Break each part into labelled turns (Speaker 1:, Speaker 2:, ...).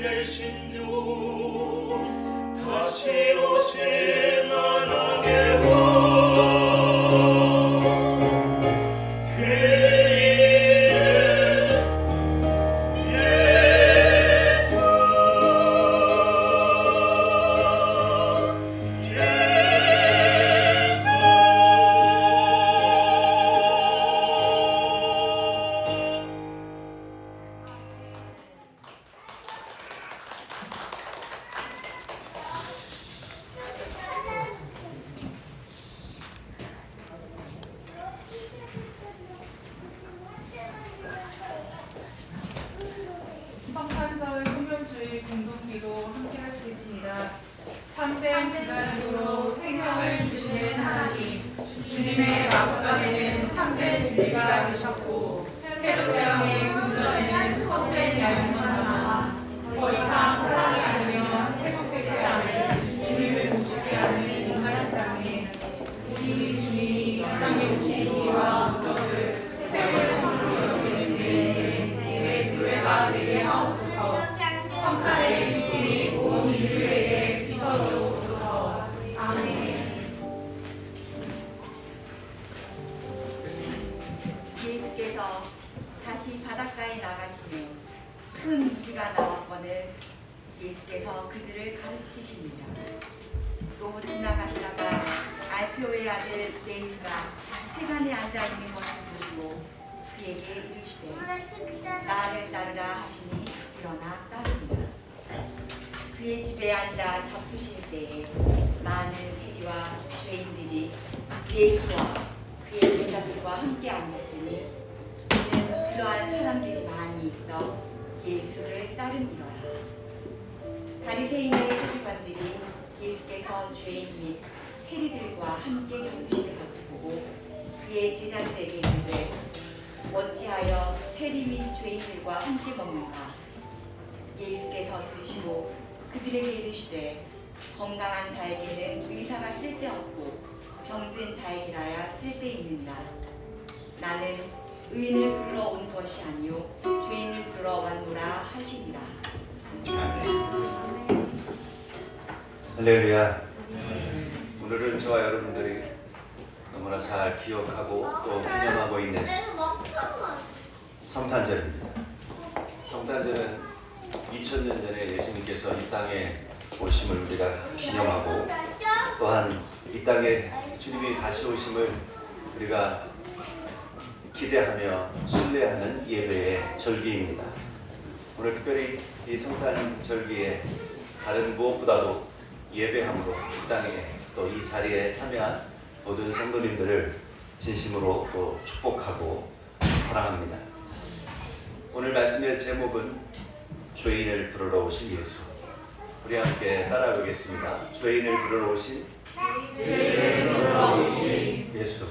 Speaker 1: 되신 주 다시 오실 만하게 그 이름 예수
Speaker 2: 성탄절 소명주의 공동기도 함께 하시겠습니다. 참된 기간으로 생명을 주시는 하나님, 주님의 마음간에는 참된 진리가 계셨고 헤롯 왕의 궁전에는 헛된 야유만 남아 더 이상 사랑이 아니면 회복되지 않을 주님을 모시지 않는 인간 세상에 우리 주님이 이 땅에 오신 이와 목적을 최고의 선물로 여기는 내 교회가 되게 하옵소서. 성탄의 기쁨이 온 인류에게 비춰주옵소서. 아멘.
Speaker 3: 예수께서 다시 바닷가에 나가시며 큰 무리가 나왔거늘 예수께서 그들을 가르치십니다. 또 지나가시다가 알페오의 아들 레위가 세간에 앉아있는 것을 보시고 그에게 이르시되 나를 따르라 하시니 일어나 따르니라. 그의 집에 앉아 잡수실 때에 많은 세리와 죄인들이 예수와 그의 제자들과 함께 앉았으니 이는 그러한 사람들이 많이 있어 예수를 따르니라. 바리새인의 서기관들이 예수께서 죄인 및 세리들과 함께 잡수시는 것을 보고 그의 제자들에게 이르되 어찌하여 세리 및 죄인들과 함께 먹는가? 예수께서 들으시고 그들에게 이르시되 건강한 자에게는 의사가 쓸데없고 병든 자에게라야 쓸데있느니라. 나는 의인을 부르러 온 것이 아니요 죄인을 부르러 왔노라 하시니라.
Speaker 4: 할렐루야. 오늘은 저와 여러분들이 너무나 잘 기억하고 또 기념하고 있는 성탄절입니다. 성탄절은 2000년 전에 예수님께서 이 땅에 오심을 우리가 기념하고 또한 이 땅에 주님이 다시 오심을 우리가 기대하며 신뢰하는 예배의 절기입니다. 오늘 특별히 이 성탄절기에 다른 무엇보다도 예배함으로 이 땅에 또 이 자리에 참여한 모든 성도님들을 진심으로 또 축복하고 사랑합니다. 오늘 말씀의 제목은 죄인을 부르러 오신 예수. 우리 함께 따라해 보겠습니다. 죄인을 부르러 오신 예수.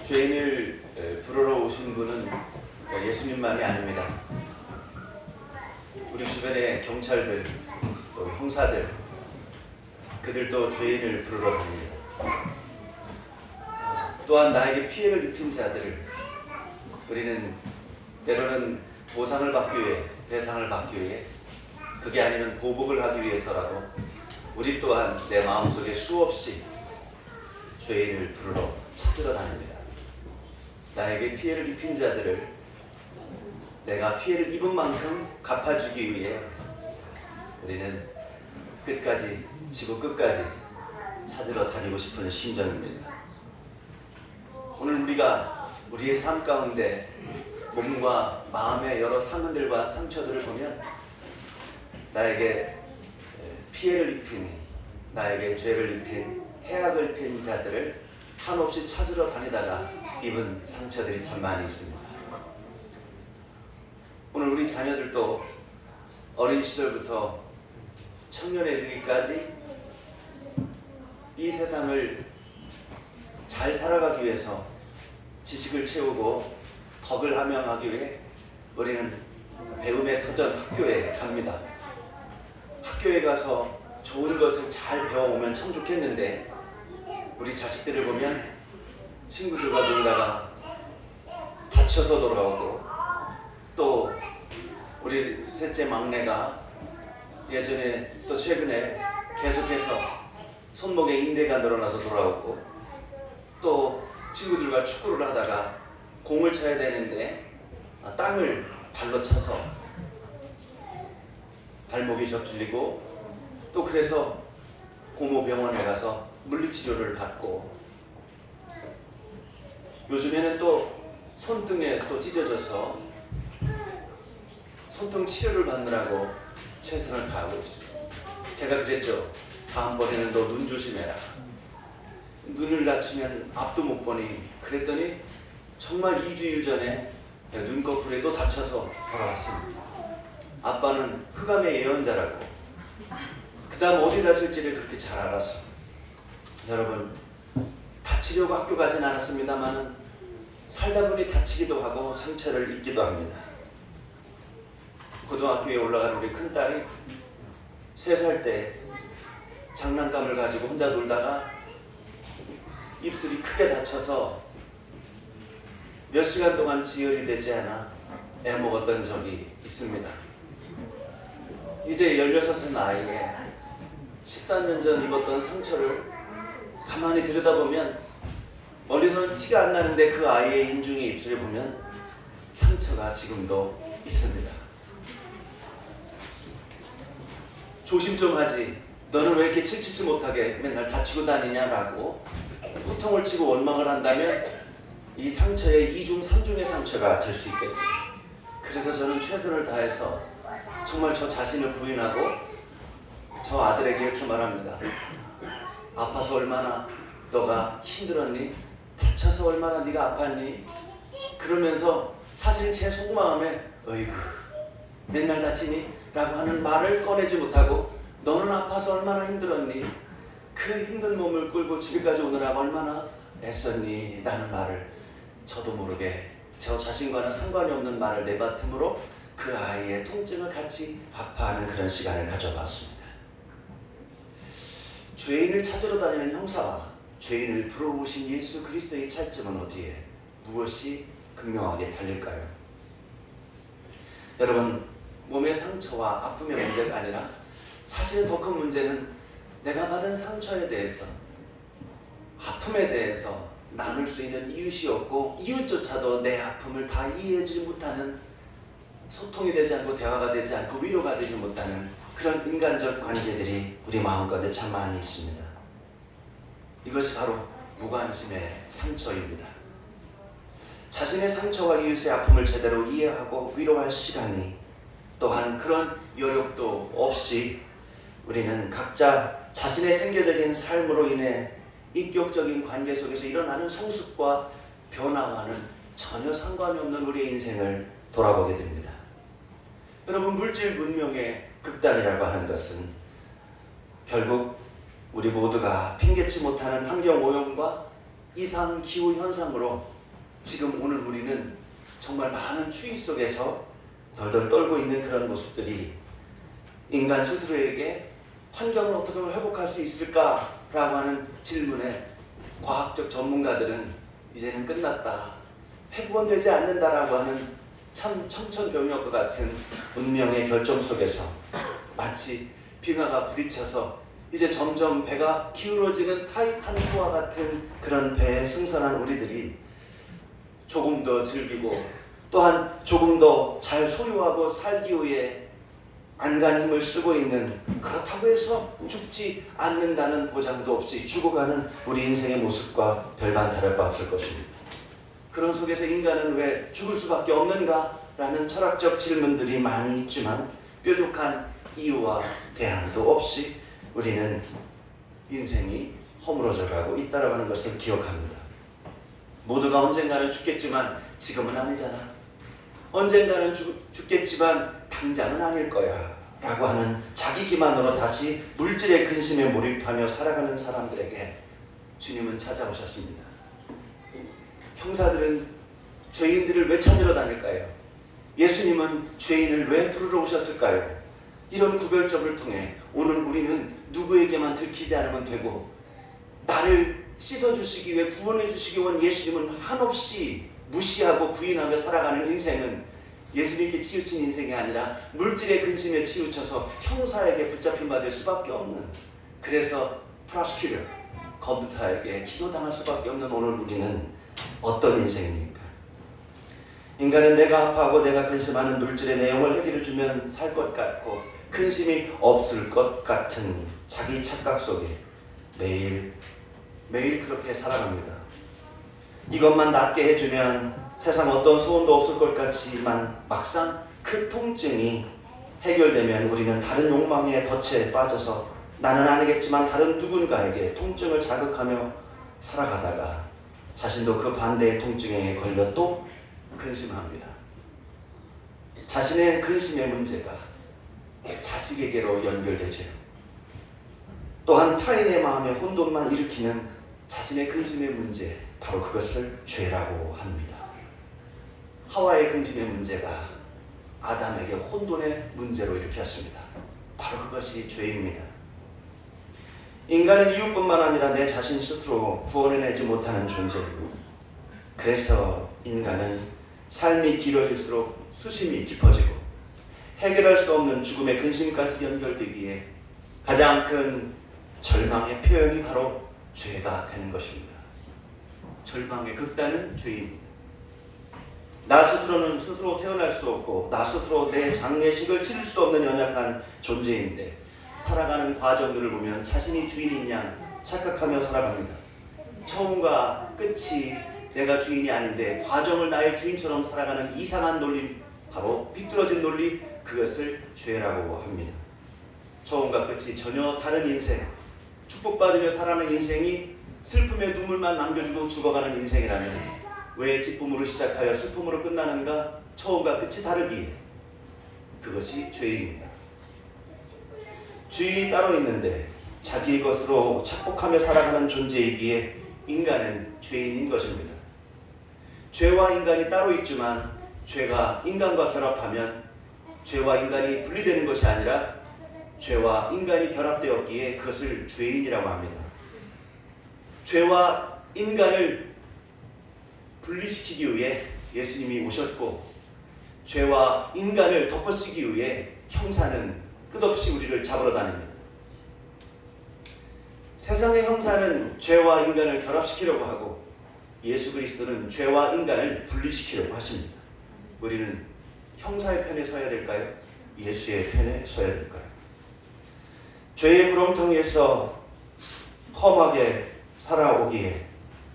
Speaker 4: 죄인을 부르러 오신 분은 예수님만이 아닙니다. 우리 주변의 경찰들, 또 형사들, 그들도 죄인을 부르러 다닙니다. 또한 나에게 피해를 입힌 자들을 우리는 때로는 보상을 받기 위해, 배상을 받기 위해, 그게 아니면 보복을 하기 위해서라도 우리 또한 내 마음속에 수없이 죄인을 부르러 찾으러 다닙니다. 나에게 피해를 입힌 자들을 내가 피해를 입은 만큼 갚아주기 위해 우리는 끝까지, 지구 끝까지 찾으러 다니고 싶은 심정입니다. 오늘 우리가 우리의 삶 가운데 몸과 마음의 여러 상흔들과 상처들을 보면 나에게 피해를 입힌, 나에게 죄를 입힌, 해악을 입힌 자들을 한없이 찾으러 다니다가 입은 상처들이 참 많이 있습니다. 오늘 우리 자녀들도 어린 시절부터 청년에 이르기까지 이 세상을 잘 살아가기 위해서 지식을 채우고 덕을 함양하기 위해 우리는 배움의 터전 학교에 갑니다. 학교에 가서 좋은 것을 잘 배워오면 참 좋겠는데 우리 자식들을 보면 친구들과 놀다가 다쳐서 돌아오고 또 우리 셋째 막내가 예전에 또 최근에 계속해서 손목에 인대가 늘어나서 돌아오고, 또 친구들과 축구를 하다가 공을 차야 되는데 땅을 발로 차서 발목이 접질리고, 또 그래서 고모병원에 가서 물리치료를 받고, 요즘에는 또 손등에 또 찢어져서 손등 치료를 받느라고 최선을 다하고 있습니다. 제가 그랬죠. 다음번에는 너 눈 조심해라. 눈을 다치면 앞도 못 보니. 그랬더니 정말 2주일 전에 눈꺼풀에 또 다쳐서 돌아왔습니다. 아빠는 흑암의 예언자라고, 그 다음 어디 다칠지를 그렇게 잘 알았어. 여러분, 다치려고 학교 가진 않았습니다만 살다 보니 다치기도 하고 상처를 입기도 합니다. 고등학교에 올라간 우리 큰딸이 3살 때 장난감을 가지고 혼자 놀다가 입술이 크게 다쳐서 몇 시간 동안 지혈이 되지 않아 애먹었던 적이 있습니다. 이제 16살 나이에 14년 전 입었던 상처를 가만히 들여다보면 멀리서는 티가 안 나는데 그 아이의 인중의 입술을 보면 상처가 지금도 있습니다. 조심 좀 하지. 너는 왜 이렇게 칠칠치 못하게 맨날 다치고 다니냐라고 호통을 치고 원망을 한다면 이 상처의 2중, 3중의 상처가 될 수 있겠죠. 그래서 저는 최선을 다해서 정말 저 자신을 부인하고 저 아들에게 이렇게 말합니다. 아파서 얼마나 너가 힘들었니? 다쳐서 얼마나 네가 아팠니? 그러면서 사실 제 속마음에 어이구 맨날 다치니? 라고 하는 말을 꺼내지 못하고 너는 아파서 얼마나 힘들었니? 그 힘든 몸을 끌고 집까지 오느라 얼마나 애썼니? 라는 말을 저도 모르게 저 자신과는 상관이 없는 말을 내뱉음으로 그 아이의 통증을 같이 아파하는 그런 시간을 가져봤습니다. 죄인을 찾으러 다니는 형사와 죄인을 불러오신 예수 그리스도의 차이점은 어디에 무엇이 극명하게 달릴까요? 여러분, 몸의 상처와 아픔의 문제가 아니라 사실은 더 큰 문제는 내가 받은 상처에 대해서, 아픔에 대해서 나눌 수 있는 이웃이 없고 이웃조차도 내 아픔을 다 이해해주지 못하는, 소통이 되지 않고 대화가 되지 않고 위로가 되지 못하는 그런 인간적 관계들이 우리 마음가운데 참 많이 있습니다. 이것이 바로 무관심의 상처입니다. 자신의 상처와 이웃의 아픔을 제대로 이해하고 위로할 시간이, 또한 그런 여력도 없이 우리는 각자 자신의 생계적인 삶으로 인해 인격적인 관계 속에서 일어나는 성숙과 변화와는 전혀 상관이 없는 우리의 인생을 돌아보게 됩니다. 여러분, 물질 문명의 극단이라고 하는 것은 결국 우리 모두가 핑계치 못하는 환경오염과 이상기후 현상으로 지금 오늘 우리는 정말 많은 추위 속에서 덜덜 떨고 있는 그런 모습들이 인간 스스로에게 환경을 어떻게 회복할 수 있을까라고 하는 질문에 과학적 전문가들은 이제는 끝났다, 회복은 되지 않는다라고 하는 참 청천벽력과 같은 운명의 결정 속에서 마치 빙하가 부딪혀서 이제 점점 배가 기울어지는 타이타닉과 같은 그런 배에 승선한 우리들이 조금 더 즐기고 또한 조금 더 잘 소유하고 살기 위해 안간 힘을 쓰고 있는, 그렇다고 해서 죽지 않는다는 보장도 없이 죽어가는 우리 인생의 모습과 별반 다를 바 없을 것입니다. 그런 속에서 인간은 왜 죽을 수밖에 없는가? 라는 철학적 질문들이 많이 있지만 뾰족한 이유와 대안도 없이 우리는 인생이 허물어져 가고 있다라고 하는 것을 기억합니다. 모두가 언젠가는 죽겠지만 지금은 아니잖아. 언젠가는 죽겠지만 당장은 아닐 거야 라고 하는 자기 기만으로 다시 물질의 근심에 몰입하며 살아가는 사람들에게 주님은 찾아오셨습니다. 형사들은 죄인들을 왜 찾으러 다닐까요? 예수님은 죄인을 왜 부르러 오셨을까요? 이런 구별점을 통해 오늘 우리는 누구에게만 들키지 않으면 되고, 나를 씻어주시기 위해 구원해 주시기 원 예수님은 한없이 무시하고 부인하며 살아가는 인생은 예수님께 치우친 인생이 아니라 물질의 근심에 치우쳐서 형사에게 붙잡힌 받을 수밖에 없는, 그래서 프로시큐터, 검사에게 기소당할 수밖에 없는 오늘 우리는 어떤 인생입니까? 인간은 내가 아파하고 내가 근심하는 물질의 내용을 해결해 주면 살 것 같고 근심이 없을 것 같은 자기 착각 속에 매일 그렇게 살아갑니다. 이것만 낫게 해주면 세상 어떤 소원도 없을 것 같지만 막상 그 통증이 해결되면 우리는 다른 욕망의 덫에 빠져서 나는 아니겠지만 다른 누군가에게 통증을 자극하며 살아가다가 자신도 그 반대의 통증에 걸려 또 근심합니다. 자신의 근심의 문제가 자식에게로 연결되죠. 또한 타인의 마음에 혼돈만 일으키는 자신의 근심의 문제, 바로 그것을 죄라고 합니다. 하와의 근심의 문제가 아담에게 혼돈의 문제로 일으켰습니다. 바로 그것이 죄입니다. 인간은 이웃뿐만 아니라 내 자신 스스로 구원해내지 못하는 존재이고, 그래서 인간은 삶이 길어질수록 수심이 깊어지고 해결할 수 없는 죽음의 근심까지 연결되기에 가장 큰 절망의 표현이 바로 죄가 되는 것입니다. 절망의 극단은 죄입니다. 나 스스로는 스스로 태어날 수 없고 나 스스로 내 장례식을 치를 수 없는 연약한 존재인데 살아가는 과정들을 보면 자신이 주인인 양 착각하며 살아갑니다. 처음과 끝이 내가 주인이 아닌데 과정을 나의 주인처럼 살아가는 이상한 논리, 바로 비뚤어진 논리, 그것을 죄라고 합니다. 처음과 끝이 전혀 다른 인생, 축복받으며 살아가는 인생이 슬픔의 눈물만 남겨주고 죽어가는 인생이라면 왜 기쁨으로 시작하여 슬픔으로 끝나는가? 처음과 끝이 다르기에 그것이 죄입니다. 주인이 따로 있는데 자기 것으로 착복하며 살아가는 존재이기에 인간은 죄인인 것입니다. 죄와 인간이 따로 있지만 죄가 인간과 결합하면 죄와 인간이 분리되는 것이 아니라 죄와 인간이 결합되었기에 그것을 죄인이라고 합니다. 죄와 인간을 분리시키기 위해 예수님이 오셨고 죄와 인간을 덮어쓰기 위해 형사는 끝없이 우리를 잡으러 다닙니다. 세상의 형사는 죄와 인간을 결합시키려고 하고 예수 그리스도는 죄와 인간을 분리시키려고 하십니다. 우리는 형사의 편에 서야 될까요? 예수의 편에 서야 될까요? 죄의 구렁텅이에서 험하게 살아오기에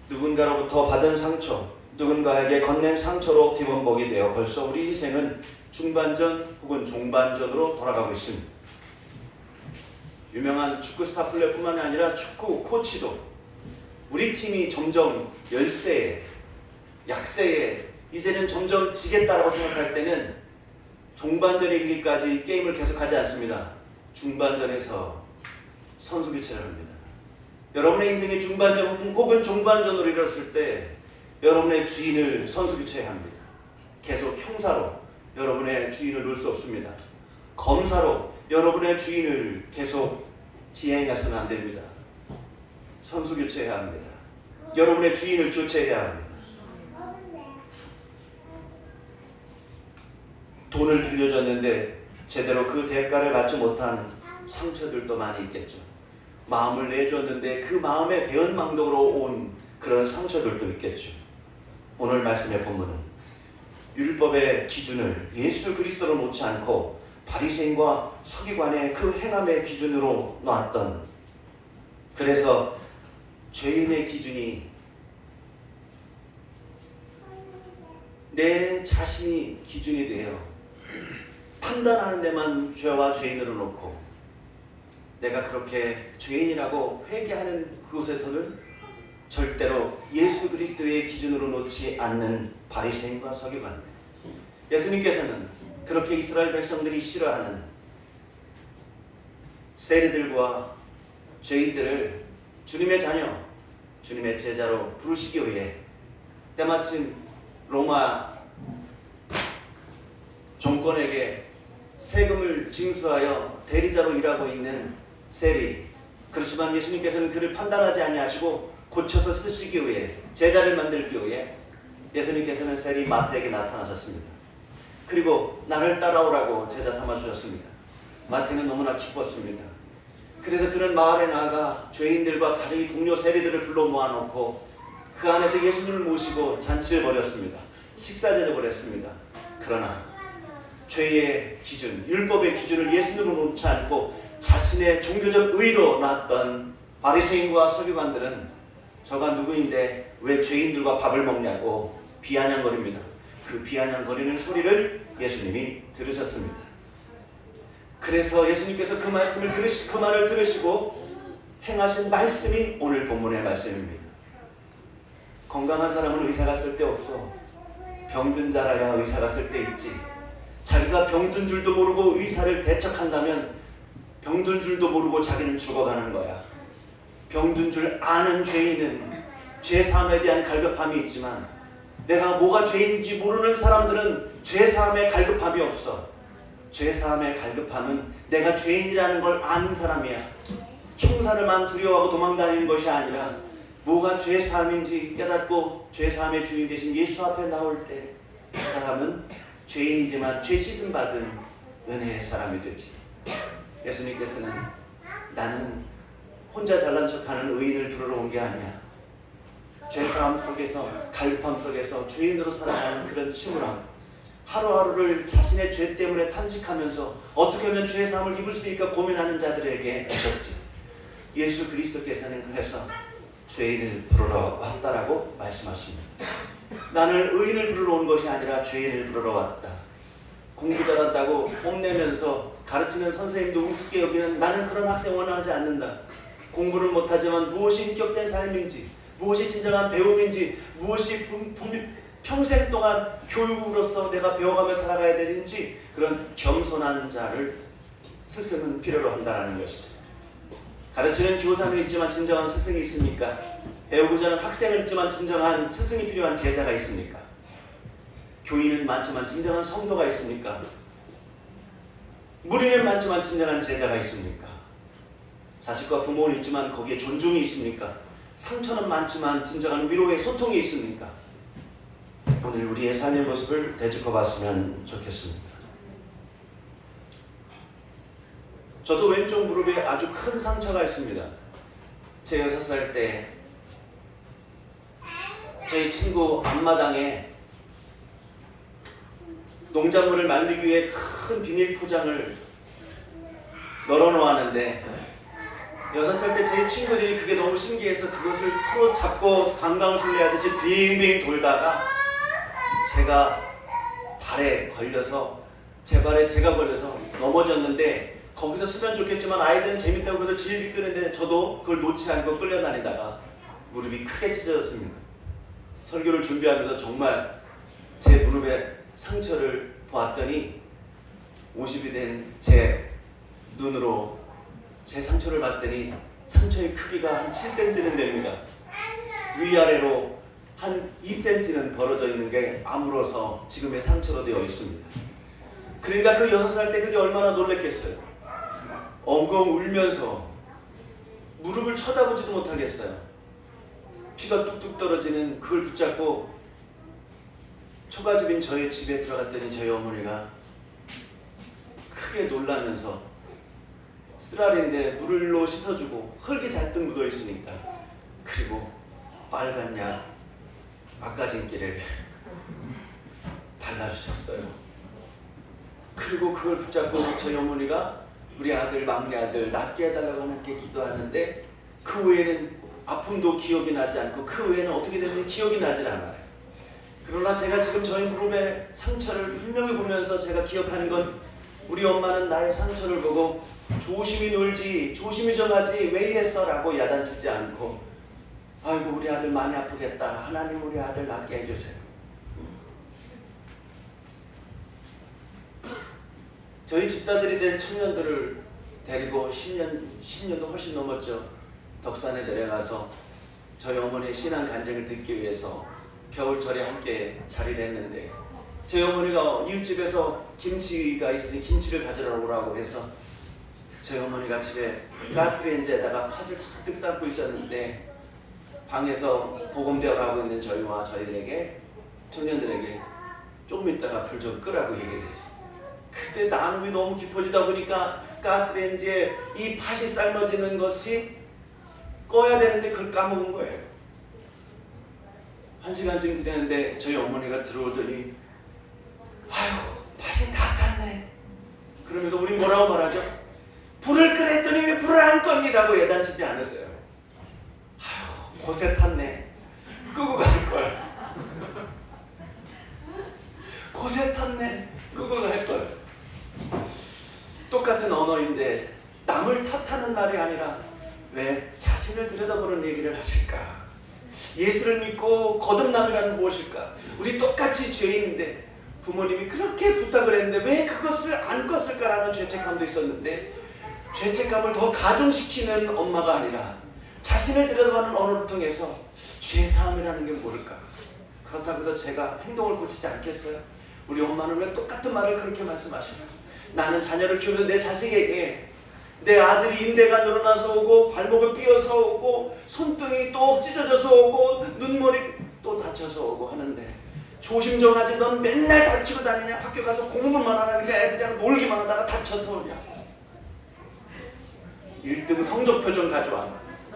Speaker 4: 누군가로부터 받은 상처, 누군가에게 건넨 상처로 뒤범벅이 되어 벌써 우리 인생은 중반전 혹은 종반전으로 돌아가고 있습니다. 유명한 축구 스타 플레이뿐만 아니라 축구 코치도 우리 팀이 점점 열세에, 약세에 이제는 점점 지겠다라고 생각할 때는 종반전에 이르기까지 게임을 계속하지 않습니다. 중반전에서 선수 교체를 합니다. 여러분의 인생이 중반전 혹은 종반전으로 이르렀을 때 여러분의 주인을 선수 교체해야 합니다. 계속 형사로 여러분의 주인을 놓을 수 없습니다. 검사로 여러분의 주인을 계속 지행해서는 안 됩니다. 선수 교체해야 합니다. 여러분의 주인을 교체해야 합니다. 돈을 빌려줬는데 제대로 그 대가를 받지 못한 상처들도 많이 있겠죠. 마음을 내줬는데 그 마음의 배은망덕으로 온 그런 상처들도 있겠죠. 오늘 말씀의 본문은 율법의 기준을 예수 그리스도로 놓지 않고 바리새인과 서기관의 그 행함의 기준으로 놨던, 그래서 죄인의 기준이 내 자신이 기준이 되어 판단하는 데만 죄와 죄인으로 놓고 내가 그렇게 죄인이라고 회개하는 그곳에서는 절대로 예수 그리스도의 기준으로 놓지 않는 바리새인과 서기관들, 예수님께서는 그렇게 이스라엘 백성들이 싫어하는 세리들과 죄인들을 주님의 자녀, 주님의 제자로 부르시기 위해 때마침 로마 정권에게 세금을 징수하여 대리자로 일하고 있는 세리, 그렇지만 예수님께서는 그를 판단하지 아니하시고 고쳐서 쓰시기 위해, 제자를 만들기 위해 예수님께서는 세리 마태에게 나타나셨습니다. 그리고 나를 따라오라고 제자 삼아 주셨습니다. 마태는 너무나 기뻤습니다. 그래서 그는 마을에 나아가 죄인들과 가정의 동료 세리들을 불러 모아놓고 그 안에서 예수님을 모시고 잔치를 벌였습니다. 식사 대접을 했습니다. 그러나 죄의 기준, 율법의 기준을 예수님으로 놓지 않고 자신의 종교적 의로 놨던 바리새인과 서기관들은 저가 누구인데 왜 죄인들과 밥을 먹냐고 비아냥거립니다. 그 비아냥거리는 소리를 예수님이 들으셨습니다. 그래서 예수님께서 그 말을 들으시고 행하신 말씀이 오늘 본문의 말씀입니다. 건강한 사람은 의사가 쓸데없어. 병든 자라야 의사가 쓸데있지. 자기가 병든 줄도 모르고 의사를 대척한다면 병든 줄도 모르고 자기는 죽어가는 거야. 병든 줄 아는 죄인은 죄사함에 대한 갈급함이 있지만 내가 뭐가 죄인지 모르는 사람들은 죄사함에 갈급함이 없어. 죄사함의 갈급함은 내가 죄인이라는 걸 아는 사람이야. 형사를만 두려워하고 도망다니는 것이 아니라 뭐가 죄사함인지 깨닫고 죄사함의 주인 되신 예수 앞에 나올 때 그 사람은 죄인이지만 죄 씻음 받은 은혜의 사람이 되지. 예수님께서는 나는 혼자 잘난 척하는 의인을 부르러 온 게 아니야. 죄사함 속에서 갈급함 속에서 죄인으로 살아가는 그런 침울함, 하루하루를 자신의 죄 때문에 탄식하면서 어떻게 하면 죄사함을 입을 수 있을까 고민하는 자들에게 오셨지. 예수 그리스도께서는 그래서 죄인을 부르러 왔다라고 말씀하십니다. 나는 의인을 부르러 온 것이 아니라 죄인을 부르러 왔다. 공부 잘한다고 뽐내면서 가르치는 선생님도 우습게 여기는 나는 그런 학생 원하지 않는다. 공부를 못하지만 무엇이 인격된 삶인지, 무엇이 진정한 배움인지, 무엇이 평생 동안 교육으로서 내가 배워가며 살아가야 되는지 그런 겸손한 자를 스승은 필요로 한다는 것이죠. 가르치는 교사는 있지만 진정한 스승이 있습니까? 배우고자 하는 학생은 있지만 진정한 스승이 필요한 제자가 있습니까? 교인은 많지만 진정한 성도가 있습니까? 무리는 많지만 진정한 제자가 있습니까? 자식과 부모는 있지만 거기에 존중이 있습니까? 상처는 많지만 진정한 위로의 소통이 있습니까? 오늘 우리의 삶의 모습을 되짚어 봤으면 좋겠습니다. 저도 왼쪽 무릎에 아주 큰 상처가 있습니다. 제 6살 때 저희 친구 앞마당에 농작물을 말리기 위해 큰 비닐 포장을 널어놓았는데 6살 때 제 친구들이 그게 너무 신기해서 그것을 서로 잡고 강강을 술래하듯이 빙빙 돌다가 제가 발에 걸려서 제 발에 제가 걸려서 넘어졌는데 거기서 쓰면 좋겠지만 아이들은 재밌다고 그래서 질질 끄는데 저도 그걸 놓지 않고 끌려다니다가 무릎이 크게 찢어졌습니다. 설교를 준비하면서 정말 제 무릎에 상처를 보았더니 50이 된 제 눈으로 제 상처를 봤더니 상처의 크기가 한 7cm는 됩니다. 위아래로 한 2cm는 벌어져 있는 게 아물어서 지금의 상처로 되어 있습니다. 그러니까 그 6살 때 그게 얼마나 놀랬겠어요. 엉엉 울면서 무릎을 쳐다보지도 못하겠어요. 피가 뚝뚝 떨어지는 그걸 붙잡고 초가집인 저희 집에 들어갔더니 저희 어머니가 크게 놀라면서 쓰라린데 물로 씻어주고 흙이 잔뜩 묻어있으니까 그리고 빨간 약 아까진기를 발라주셨어요. 그리고 그걸 붙잡고 저희 어머니가 우리 아들 막내 아들 낫게 해달라고 하나님께 기도하는데 그 외에는 아픔도 기억이 나지 않고 그 외에는 어떻게 됐는지 기억이 나질 않아요. 그러나 제가 지금 저희 무릎에 상처를 분명히 보면서 제가 기억하는 건 우리 엄마는 나의 상처를 보고 조심히 놀지 조심히 좀 하지 왜 이랬어 라고 야단치지 않고 아이고 우리 아들 많이 아프겠다 하나님 우리 아들 낫게 해주세요. 저희 집사들이 된 청년들을 데리고 10년도 훨씬 넘었죠. 덕산에 내려가서 저희 어머니의 신앙 간증을 듣기 위해서 겨울철에 함께 자리를 했는데 저희 어머니가 이웃집에서 김치가 있으니 김치를 가져다 오라고 해서 저희 어머니가 집에 가스레인지에다가 팥을 잔뜩 삶고 있었는데 방에서 복음대화를 하고 있는 저희와 저희들에게 청년들에게 조금 있다가 불 좀 끄라고 얘기를 했어. 그때 나눔이 너무 깊어지다 보니까 가스레인지에 이 팥이 삶아지는 것이 꺼야 되는데 그걸 까먹은 거예요. 1시간쯤 지났는데 저희 어머니가 들어오더니 아휴 팥이 다 탔네. 그러면서 우리 뭐라고 말하죠? 불을 끄랬더니 왜 불을 안 껐니라고 예단치지 않았어요. 아휴 고세 탔네. 끄고 갈걸. 고세 탔네. 끄고 갈걸. 똑같은 언어인데 남을 탓하는 말이 아니라 왜 자신을 들여다보는 얘기를 하실까? 예수를 믿고 거듭남이라는 무엇일까? 우리 똑같이 죄인인데 부모님이 그렇게 부탁을 했는데 왜 그것을 안 껐을까라는 죄책감도 있었는데 죄책감을 더 가중시키는 엄마가 아니라 자신을 들여다보는 언어를 통해서 죄사함이라는 게 뭘까? 그렇다고 해서 제가 행동을 고치지 않겠어요? 우리 엄마는 왜 똑같은 말을 그렇게 말씀하실까? 나는 자녀를 키우는 내 자식에게 내 아들이 인대가 늘어나서 오고 발목을 삐어서 오고 손등이 또 찢어져서 오고 눈머리 또 다쳐서 오고 하는데 조심정하지 넌 맨날 다치고 다니냐? 학교 가서 공부만 하라니까 애들이랑 놀기만 하다가 다쳐서 오냐? 1등 성적표 좀 가져와.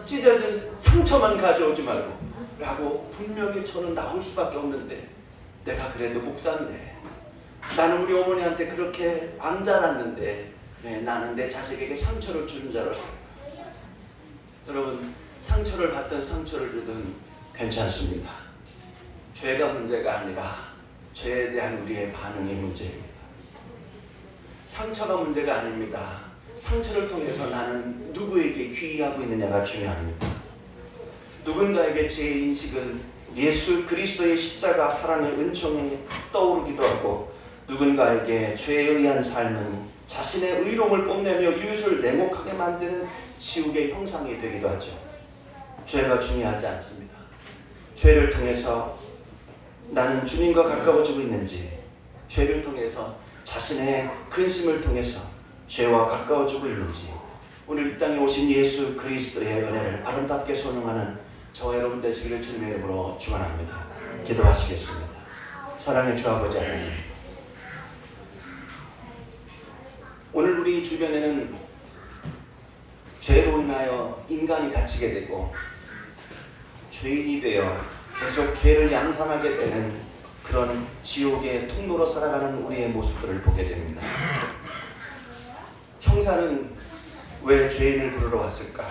Speaker 4: 찢어진 상처만 가져오지 말고 라고 분명히 저는 나올 수밖에 없는데 내가 그래도 목사인데 나는 우리 어머니한테 그렇게 안 자랐는데 왜 나는 내 자식에게 상처를 주는 자로 살까? 여러분 상처를 받든 상처를 주든 괜찮습니다. 죄가 문제가 아니라 죄에 대한 우리의 반응이 문제입니다. 상처가 문제가 아닙니다. 상처를 통해서 나는 누구에게 귀의하고 있느냐가 중요합니다. 누군가에게 제 인식은 예수 그리스도의 십자가 사랑의 은총이 떠오르기도 하고 누군가에게 죄에 의한 삶은 자신의 의로움을 뽐내며 이웃을 냉혹하게 만드는 지옥의 형상이 되기도 하죠. 죄가 중요하지 않습니다. 죄를 통해서 나는 주님과 가까워지고 있는지, 죄를 통해서 자신의 근심을 통해서 죄와 가까워지고 있는지, 오늘 이 땅에 오신 예수 그리스도의 은혜를 아름답게 소명하는 저와 여러분 되시기를 주님의 이름으로 축원합니다. 기도하시겠습니다. 사랑의 주 아버지 하나님, 오늘 우리 주변에는 죄로 인하여 인간이 갇히게 되고 죄인이 되어 계속 죄를 양산하게 되는 그런 지옥의 통로로 살아가는 우리의 모습들을 보게 됩니다. 형사는 왜 죄인을 부르러 왔을까?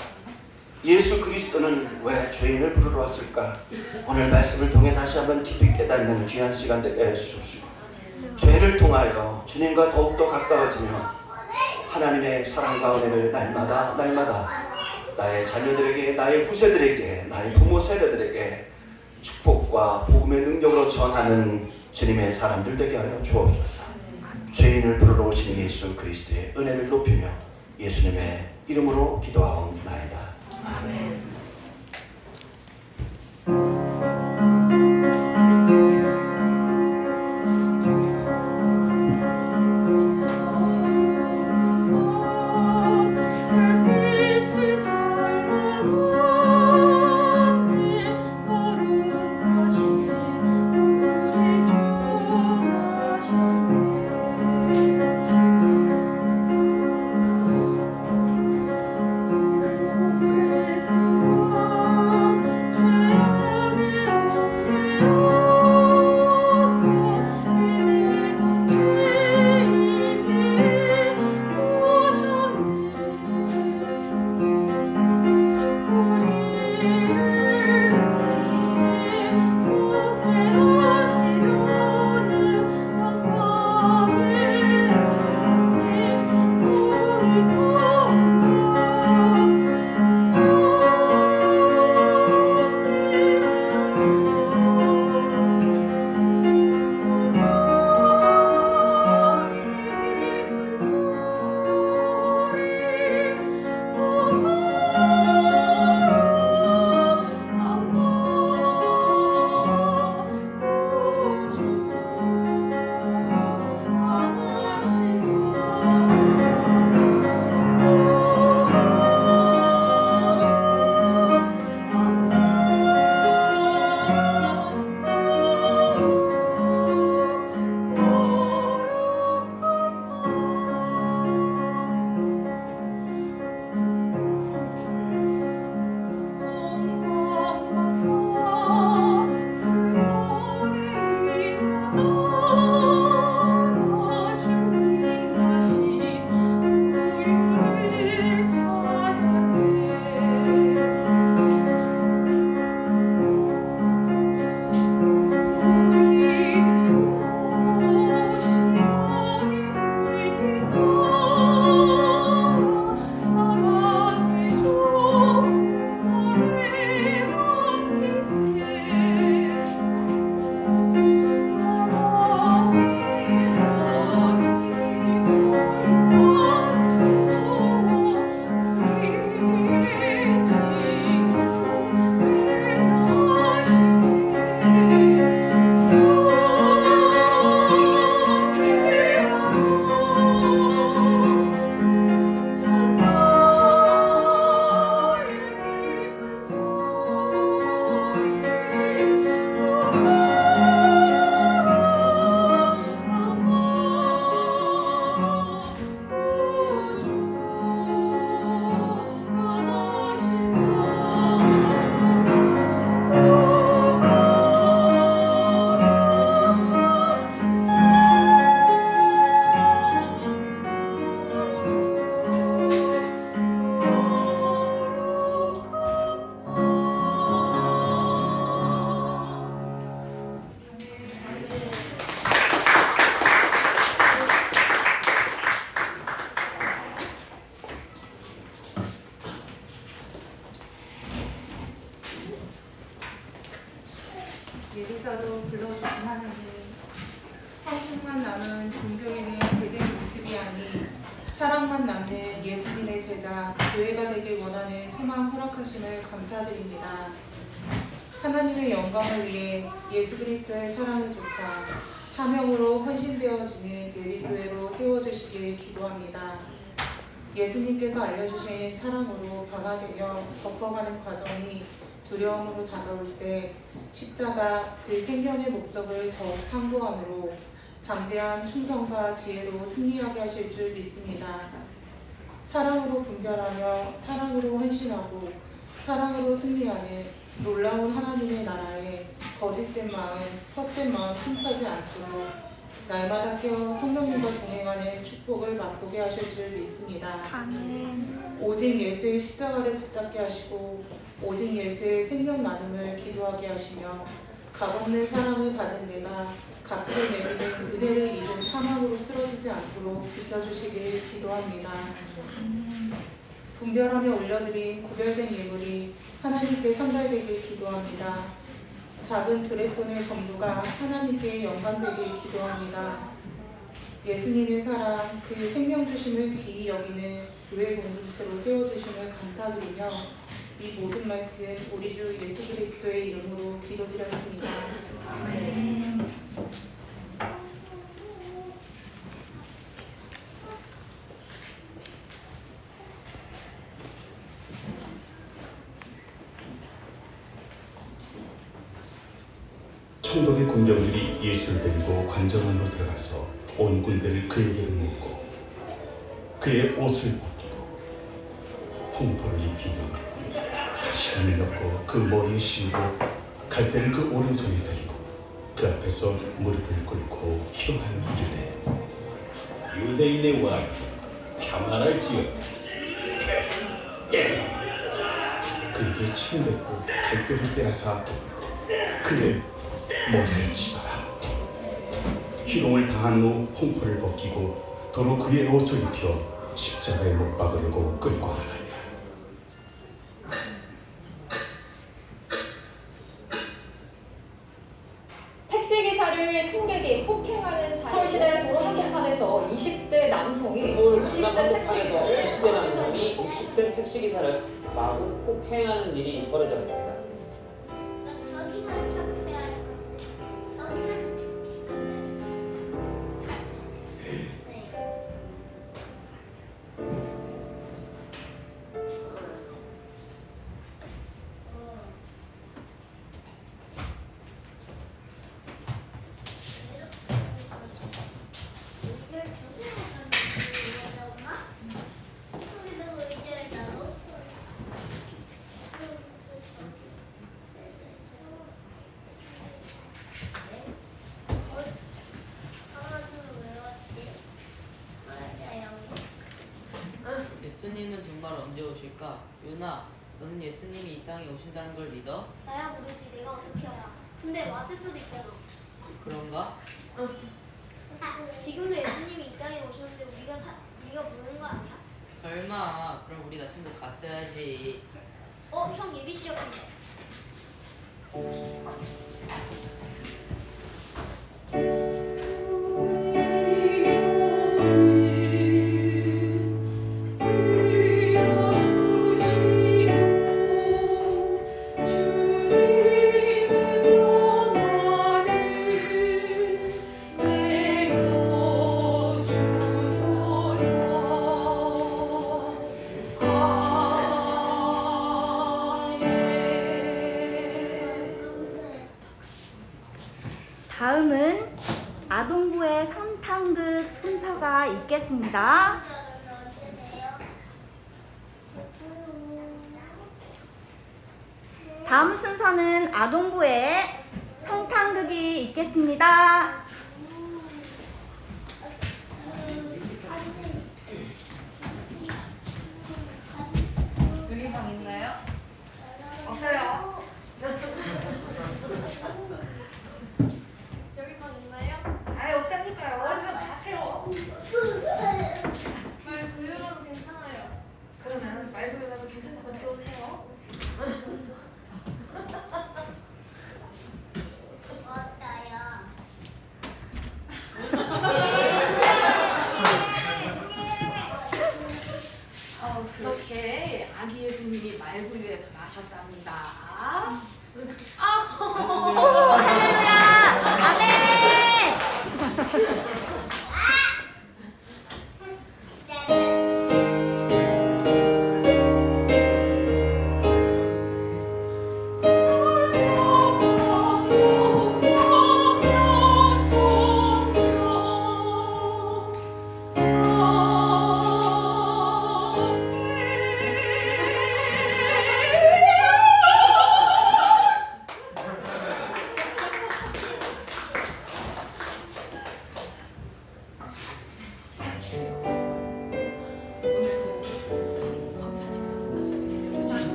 Speaker 4: 예수 그리스도는 왜 죄인을 부르러 왔을까? 오늘 말씀을 통해 다시 한번 깊이 깨닫는 귀한 시간 되게 해주십시오. 죄를 통하여 주님과 더욱더 가까워지며 하나님의 사랑과 은혜를 날마다 나의 자녀들에게, 나의 후세들에게, 나의 부모 세대들에게 축복과 복음의 능력으로 전하는 주님의 사람들 되게 하여 주옵소서. 죄인을 부르러 오신 예수 그리스도의 은혜를 높이며 예수님의 이름으로 기도하옵나이다. 아멘.
Speaker 2: 불러주신 하나님, 형식만 남은 종교인의 제대 모습이 아닌 사랑만 남는 예수님의 제자, 교회가 되길 원하는 소망 허락하심을 감사드립니다. 하나님의 영광을 위해 예수 그리스도의 사랑을 좇아 사명으로 헌신되어지는 예비교회로 세워주시길 기도합니다. 예수님께서 알려주신 사랑으로 변화되며 덮어가는 과정이 두려움으로 다가올 때 십자가 그 생명의 목적을 더욱 상고함으로 담대한 충성과 지혜로 승리하게 하실 줄 믿습니다. 사랑으로 분별하며 사랑으로 헌신하고 사랑으로 승리하는 놀라운 하나님의 나라에 거짓된 마음, 헛된 마음 틈타지 않도록 날마다 깨어 성령님과 동행하는 축복을 맛보게 하실 줄 믿습니다.
Speaker 5: 아멘.
Speaker 2: 오직 예수의 십자가를 붙잡게 하시고 오직 예수의 생명 나눔을 기도하게 하시며 값없는 사랑을 받은 내가 값을 매기는 은혜를 잊은 사망으로 쓰러지지 않도록 지켜주시길 기도합니다. 분별하며 올려드린 구별된 예물이 하나님께 상달되길 기도합니다. 작은 두레돈의 전부가 하나님께 영광되길 기도합니다. 예수님의 사랑, 그 생명 주심을 귀히 여기는 교회 공동체로 세워주심을 감사드리며 이 모든 말씀 우리 주 예수 그리스도의 이름으로 기도드렸습니다. 아멘.
Speaker 6: 천국의 군병들이 예수를 데리고 관전 안으로 들어가서 온 군대를 그에게로 모으고 그의 옷을 벗기고 홍포를 입히며 가시관을 넣고 그 머리에 씌우고 갈대를 그 오른손에 들이고 그 앞에서 무릎을 꿇고 희롱하여 이르되
Speaker 7: 유대인의 왕 평안을 지어
Speaker 6: 그에게 침을 뱉고 갈대를 빼앗아 그의 머리를 치더라. 희롱을 당한 후 홍포를 벗기고 도로 그의 옷을 입혀 십자가에 못 박으려고 끌고 나가니라.
Speaker 8: 택시기사를 승객이 폭행하는 사례. 서울시내 도로 한복판에서 20대 남성이
Speaker 9: 서울
Speaker 8: 60대
Speaker 9: 강남 한복판에서
Speaker 8: 택시기사를
Speaker 9: 20대 남성이 60대 택시기사를 마구 폭행하는 일이 벌어졌습니다.
Speaker 10: 예수님은 정말 언제 오실까? 유나, 너는 예수님이 이 땅에 오신다는 걸 믿어?
Speaker 5: 나야 모르지. 내가 어떻게 알아? 근데 왔을 수도 있잖아.
Speaker 10: 그런가?
Speaker 5: 지금도 예수님이 이 땅에 오셨는데 우리가 모르는 거 아니야?
Speaker 10: 설마, 그럼 우리 나침도 갔어야지.
Speaker 5: 형 예비 시작한다.
Speaker 11: 다음은 아동부의 선탕극 순서가 있겠습니다. 다음 순서는 아동부의 성탄극이 있겠습니다.
Speaker 2: 여기 방 있나요? 없어요.
Speaker 5: 여기 방 있나요?
Speaker 2: 아예 없다니까요. 얼른 가세요.
Speaker 5: 말 고요라도 괜찮아요.
Speaker 2: 그러면 말고요라도 괜찮다고 들어오세요.
Speaker 5: 왔어요.
Speaker 12: 안동부에서 나셨답니다.
Speaker 11: 할렐루야! 아멘!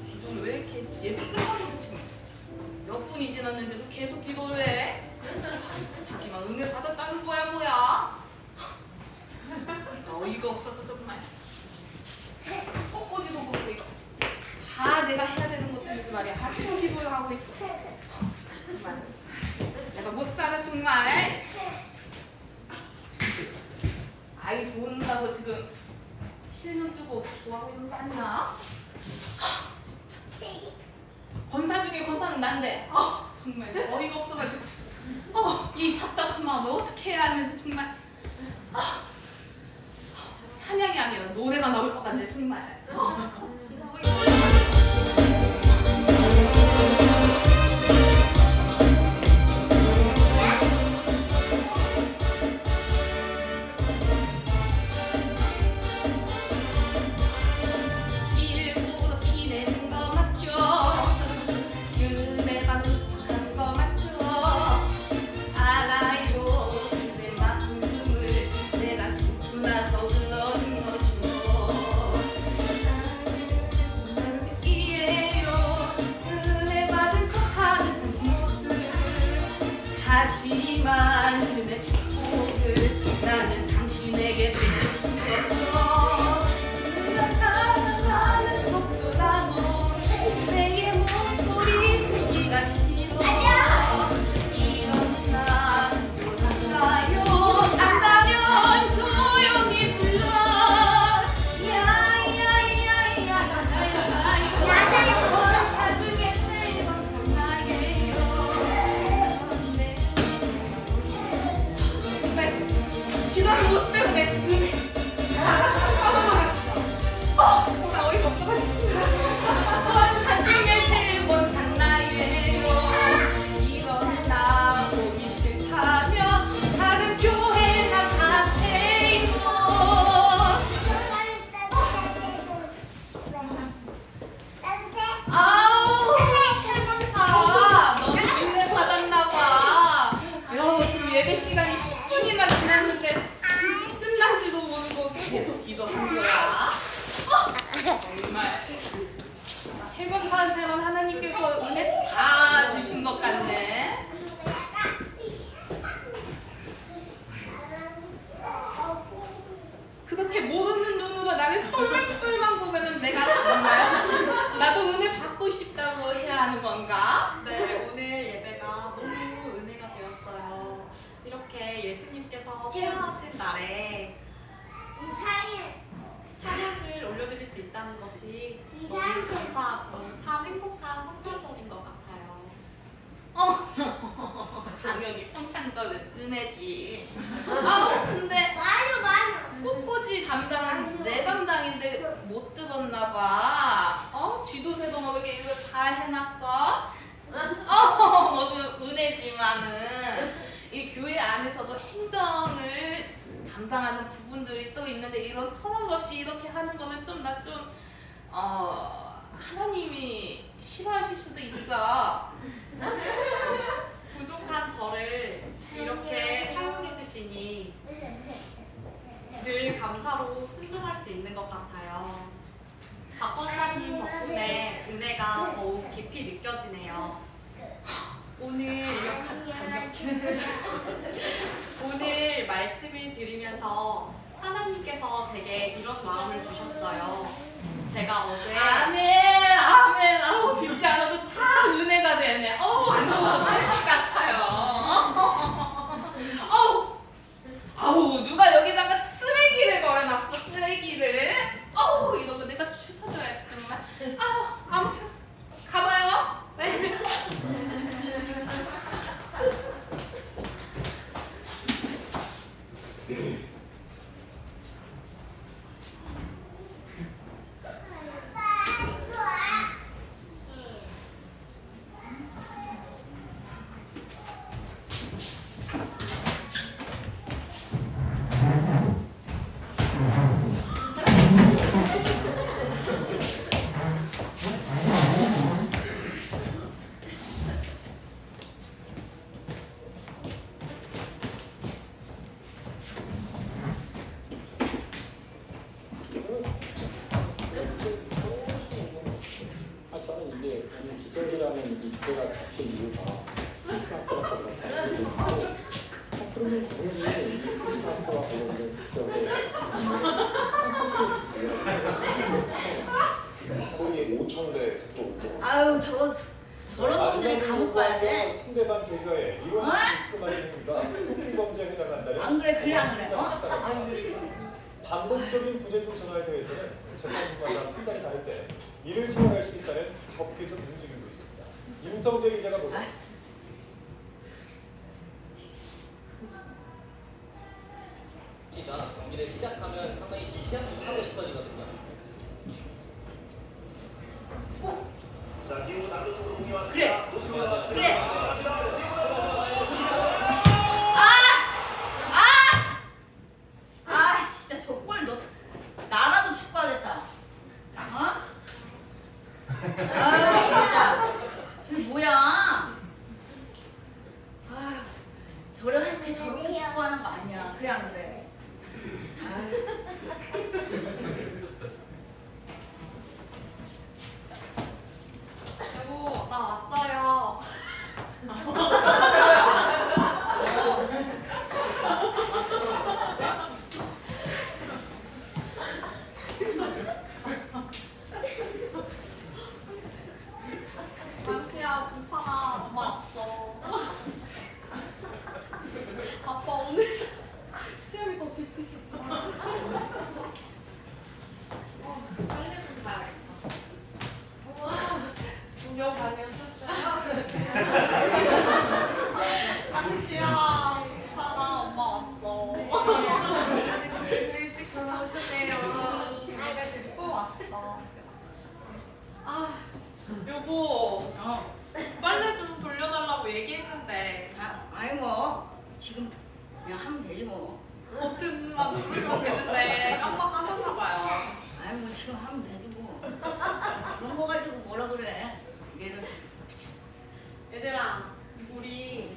Speaker 12: 기도를 왜 이렇게 예쁜 끝나고 지금 몇 분이 지났는데도 계속 기도를 해? 자기만 은혜 받았다는 거야 뭐야? 진짜 어이가 없어서 정말 꽃꽂이도 보고 이거 다 내가 해야 되는 것들인데 말이야. 아직도 기도를 하고 있어. 정말 내가 못 살아 정말. 아이 본다고 지금 실눈 뜨고 기도하고 있는 거 아니야? 진짜 권사 중에 권사는 난데 정말 어이가 없어가지고 이 답답한 마음을 어떻게 해야 하는지 정말 찬양이 아니라 노래가 나올 것 같네 정말. 일부러 티내는 거 맞죠? 그대가 도착한 거 맞죠? 알아요 그대 마음을 내가 지나서 흘러는 거죠. 나는 이해요 은혜 받은 척하는 당신 모습. 하지만 은혜 축복을 나는 당신에게 드릴 수 없어. 생각하는 속도라도 내의 목소리 듣기가 싫어. 이런 난 몰라요. 안다면 조용히 불러. 사중에 제일 항상 나예요. 정말 기도하는 모습 때문에 은혜 정말 어이가 없어가지고 지금 사중에 제일 원상 나예요. 이건 나 보기 싫다면 다른 교회나 가세요. 아우 최gon사 너무 은혜 받았나봐. 지금 예배 시간이 10분이나 지났는데 끝난지도 모르고 계속 기도한 거야. 정말 최gon사한테만 하나님께서 은혜 다 주신 것 같네. 그렇게 모르는 눈으로 나를 뿔망뿔망 보면은 내가 정말 나도 은혜 받고 싶다고 해야 하는 건가?
Speaker 13: 네, 오늘 예배가 너무 은혜가 되었어요. 이렇게 예수님께서 태어나신 날에 찬양을 올려드릴 수 있다는 것이 너무 감사하고 참 행복한 성탄절인 것 같아요.
Speaker 12: 당연히 성탄절은 은혜지. 근데 꽃꽂이 담당은 내 담당인데 못 들었나 봐. 쥐도새도 먹을게 이거 다 해놨어. 모두 은혜지만은 이 교회 안에서도 행정을 담당하는 부분들이 또 있는데 이런 허락 없이 이렇게 하는 거는 좀 하나님이 싫어하실 수도 있어.
Speaker 13: 부족한 저를 이렇게 사용해 주시니 늘 감사로 순종할 수 있는 것 같아요. 박 권사님 덕분에 은혜가 더욱 깊이 느껴지네요. 오늘 말씀을 들으면서 하나님께서 제게 이런 마음을 주셨어요. 제가 어제
Speaker 12: 아멘. 아우 듣지 않아도 다 은혜가 되네. 안동으로
Speaker 14: 이 기적이라는 이 주제가 잡힌 이유가 크리스마스라서 그렇다는 얘기도 있고, 그러면 당연히 이 크리스마스와 관련된 기적에
Speaker 15: 소리 5,000대 속도 운동.
Speaker 11: 아유 저런 놈들이 감옥 가야 돼.
Speaker 14: 상대방 계좌에 이런 그만한 행위가 스토킹 범죄에 해당한다면
Speaker 11: 안 그래 그래 안 그래?
Speaker 14: 반복적인 부재중 전화에 대해서는 재판부마다 판단이 다른데 이를 처벌할 수 있다는 법규적 움직임도 있습니다. 임성재 기자가 보다
Speaker 9: 경기를 시작하면 상당히 지시하고 싶어지거든요.
Speaker 15: 자, 기후 난도 쪽으로 공이 왔습니다.
Speaker 11: 그래. 그래. 진짜 저 골 너 나라도 축구하겠다. 진짜 이게 뭐야? 저렇게 축구하는 거 아니야. 그래 안 그래?
Speaker 13: 여보, 나 왔어요. 당시야, 괜찮아. 엄마 왔어. 아빠 오늘 시험이 더 짙으시구나 빨리 좀 가야겠다. 무료 방해하셨어요? 당시야, 괜찮아. 엄마 왔어. 일찍 들어오셨네요. 내가 데리고 왔어. 여보. 빨래 좀 돌려달라고 얘기했는데.
Speaker 11: 아이 뭐 지금 그냥 하면 되지 뭐.
Speaker 13: 버튼만 누르면 되는데 깜빡하셨나봐요.
Speaker 11: 아이 뭐 지금 하면 되지 뭐. 그런 거 가지고 뭐라 그래. 얘를
Speaker 13: 얘들아, 우리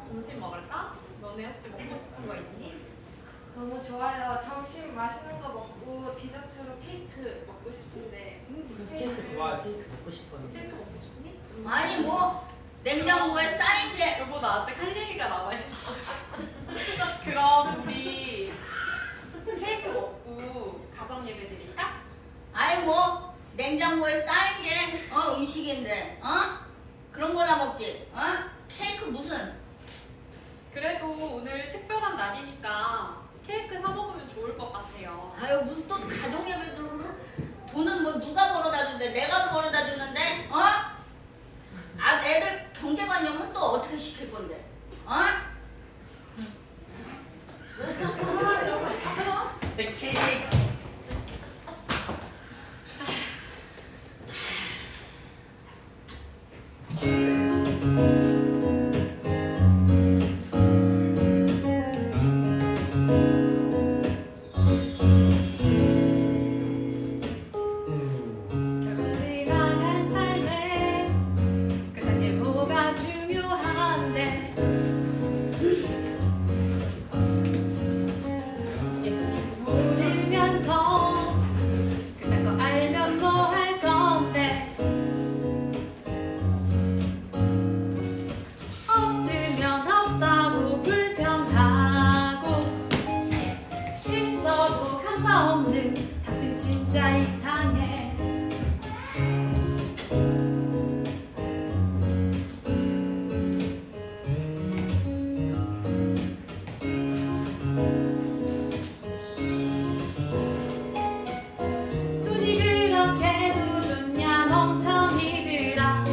Speaker 13: 점심 먹을까? 너네 혹시 먹고 싶은 거 있니?
Speaker 16: 너무 좋아요. 점심 맛있는 거 먹고 디저트로 케이크 먹고 싶은데.
Speaker 10: 케이크 좋아. 케이크 먹고 싶었는데.
Speaker 13: 케이크 먹고 싶니?
Speaker 11: 아니 뭐 냉장고에 쌓인 게.
Speaker 13: 여보, 나 아직 할 얘기가 남아있어서. 그럼 우리 케이크 먹고 가정 예배 드릴까?
Speaker 11: 아니 뭐 냉장고에 쌓인 게 음식인데 그런 거나 먹지. 케이크 무슨.
Speaker 13: 그래도 오늘 특별한 날이니까 케이크 사 먹으면 좋을 것 같아요.
Speaker 11: 아유 무슨 또 가정 예배도 돈은 뭐 누가 벌어다 주는데 내가 벌어다 주는데 애들 경제관념은 또 어떻게 시킬 건데
Speaker 10: 케이크.
Speaker 8: 지나간 삶에 그딴 게 뭐가 중요한데 예수님 모르면서 그딴 거 알면 뭐 할 건데 없으면 없다고 불평하고 있어도 감사 없는 당신 진짜 이상해. 돈이 그렇게도 좋냐 멍청이들아.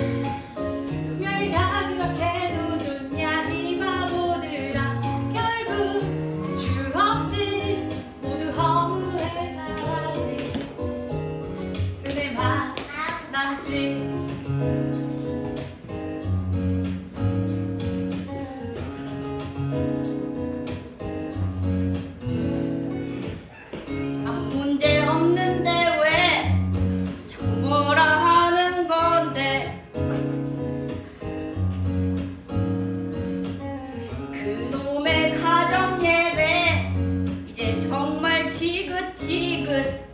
Speaker 8: 분명히 다 그렇게도 좋냐 이 바보들아. 결국 주 없이 모두 허무해 살았지. 그대만 남지.
Speaker 11: 문제 없는데 왜 자꾸 뭐라 하는 건데. 그놈의 가정 예배 이제 정말 지긋지긋.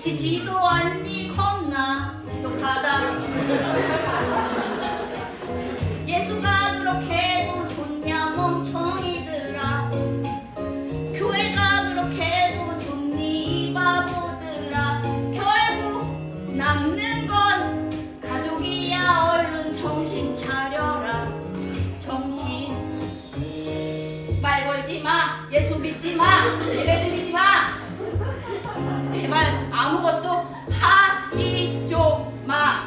Speaker 11: 지지도 않니 겁나 지독하다. 예수가 그렇게도 좋냐 멍청이들아. 교회가 그렇게도 좋니 이 바보들아. 결국 남는 건 가족이야. 얼른 정신 차려라. 정신. 말 걸지 마. 예수 믿지 마. 예배 드리지 마. 제발 아무것도 하지 좀 마.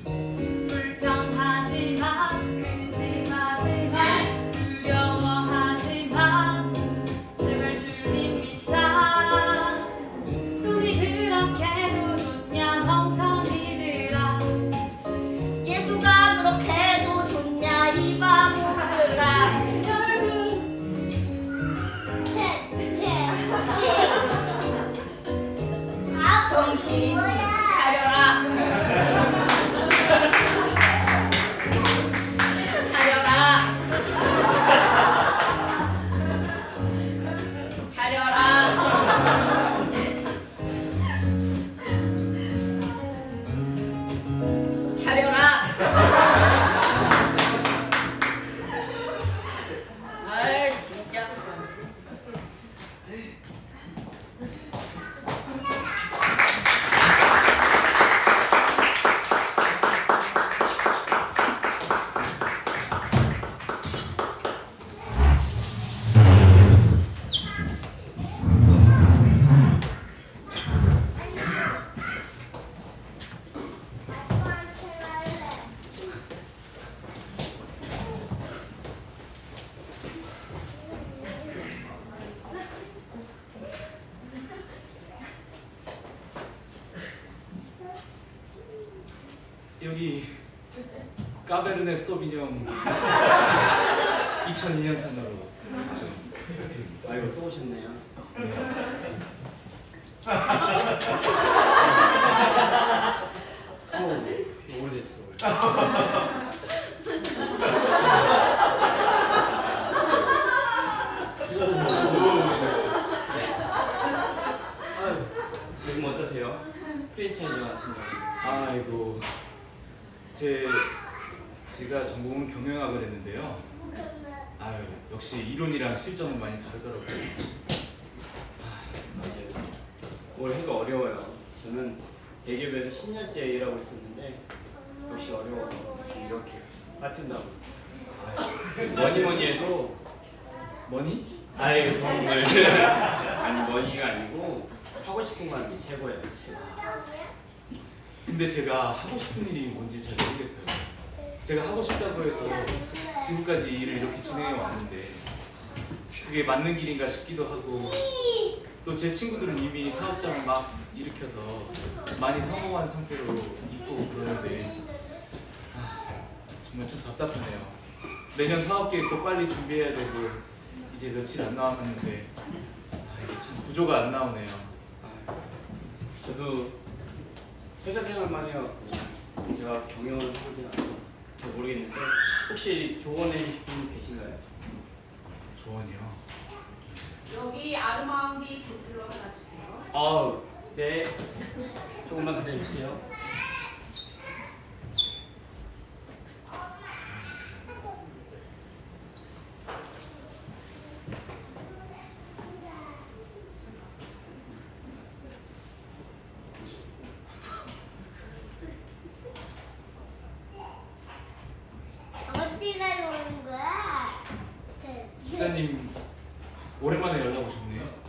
Speaker 8: 불평하지 마, 근심하지 마, 두려워하지 마. 제발 주님 믿자. 우리 그렇게도 좋냐 멍청이들아.
Speaker 11: 예수가 그렇게도 좋냐 이 바보들아. 정신 차려라. 차려라. 차려라. 차려라. 아이 진짜.
Speaker 17: 여기 까베르네 소비뇽 2002년산으로 좀.
Speaker 9: 아이고 또 오셨네요.
Speaker 17: 오래됐어.
Speaker 9: 요즘 어떠세요? 프랜차이즈 하시나요?
Speaker 17: 아이고 제가 전공은 경영학을 했는데요. 아유 역시 이론이랑 실전은 많이 다르더라고요.
Speaker 9: 맞아요. 뭘 해도 어려워요. 저는 대기업에서 10년째 일하고 있었는데 역시 어려워서 지금 이렇게 파트너 하고 있어요. 뭐니 해도
Speaker 17: 머니?
Speaker 9: 아이 선물 아니 머니가 아니고 하고 싶은 거 하는 게 최고예요. 최고.
Speaker 17: 근데 제가 하고 싶은 일이 뭔지 잘 모르겠어요. 제가 하고 싶다고 해서 지금까지 일을 이렇게 진행해 왔는데 그게 맞는 길인가 싶기도 하고, 또 제 친구들은 이미 사업장을 막 일으켜서 많이 성공한 상태로 있고 그러는데 정말 참 답답하네요. 내년 사업 계획도 빨리 준비해야 되고 이제 며칠 안 남았는데 이게 참 구조가 안 나오네요.
Speaker 9: 저도 회사 생활만 해갖고 제가 경영을 하진 않아서 잘 모르겠는데 혹시 조언해 주실 분 계신가요?
Speaker 17: 조언이요?
Speaker 11: 여기 아르망디 보틀로 하나 주세요.
Speaker 9: 네. 조금만 기다려주세요.
Speaker 5: 어디가 오는 거야?
Speaker 17: 집사님 오랜만에 연락 오셨네요.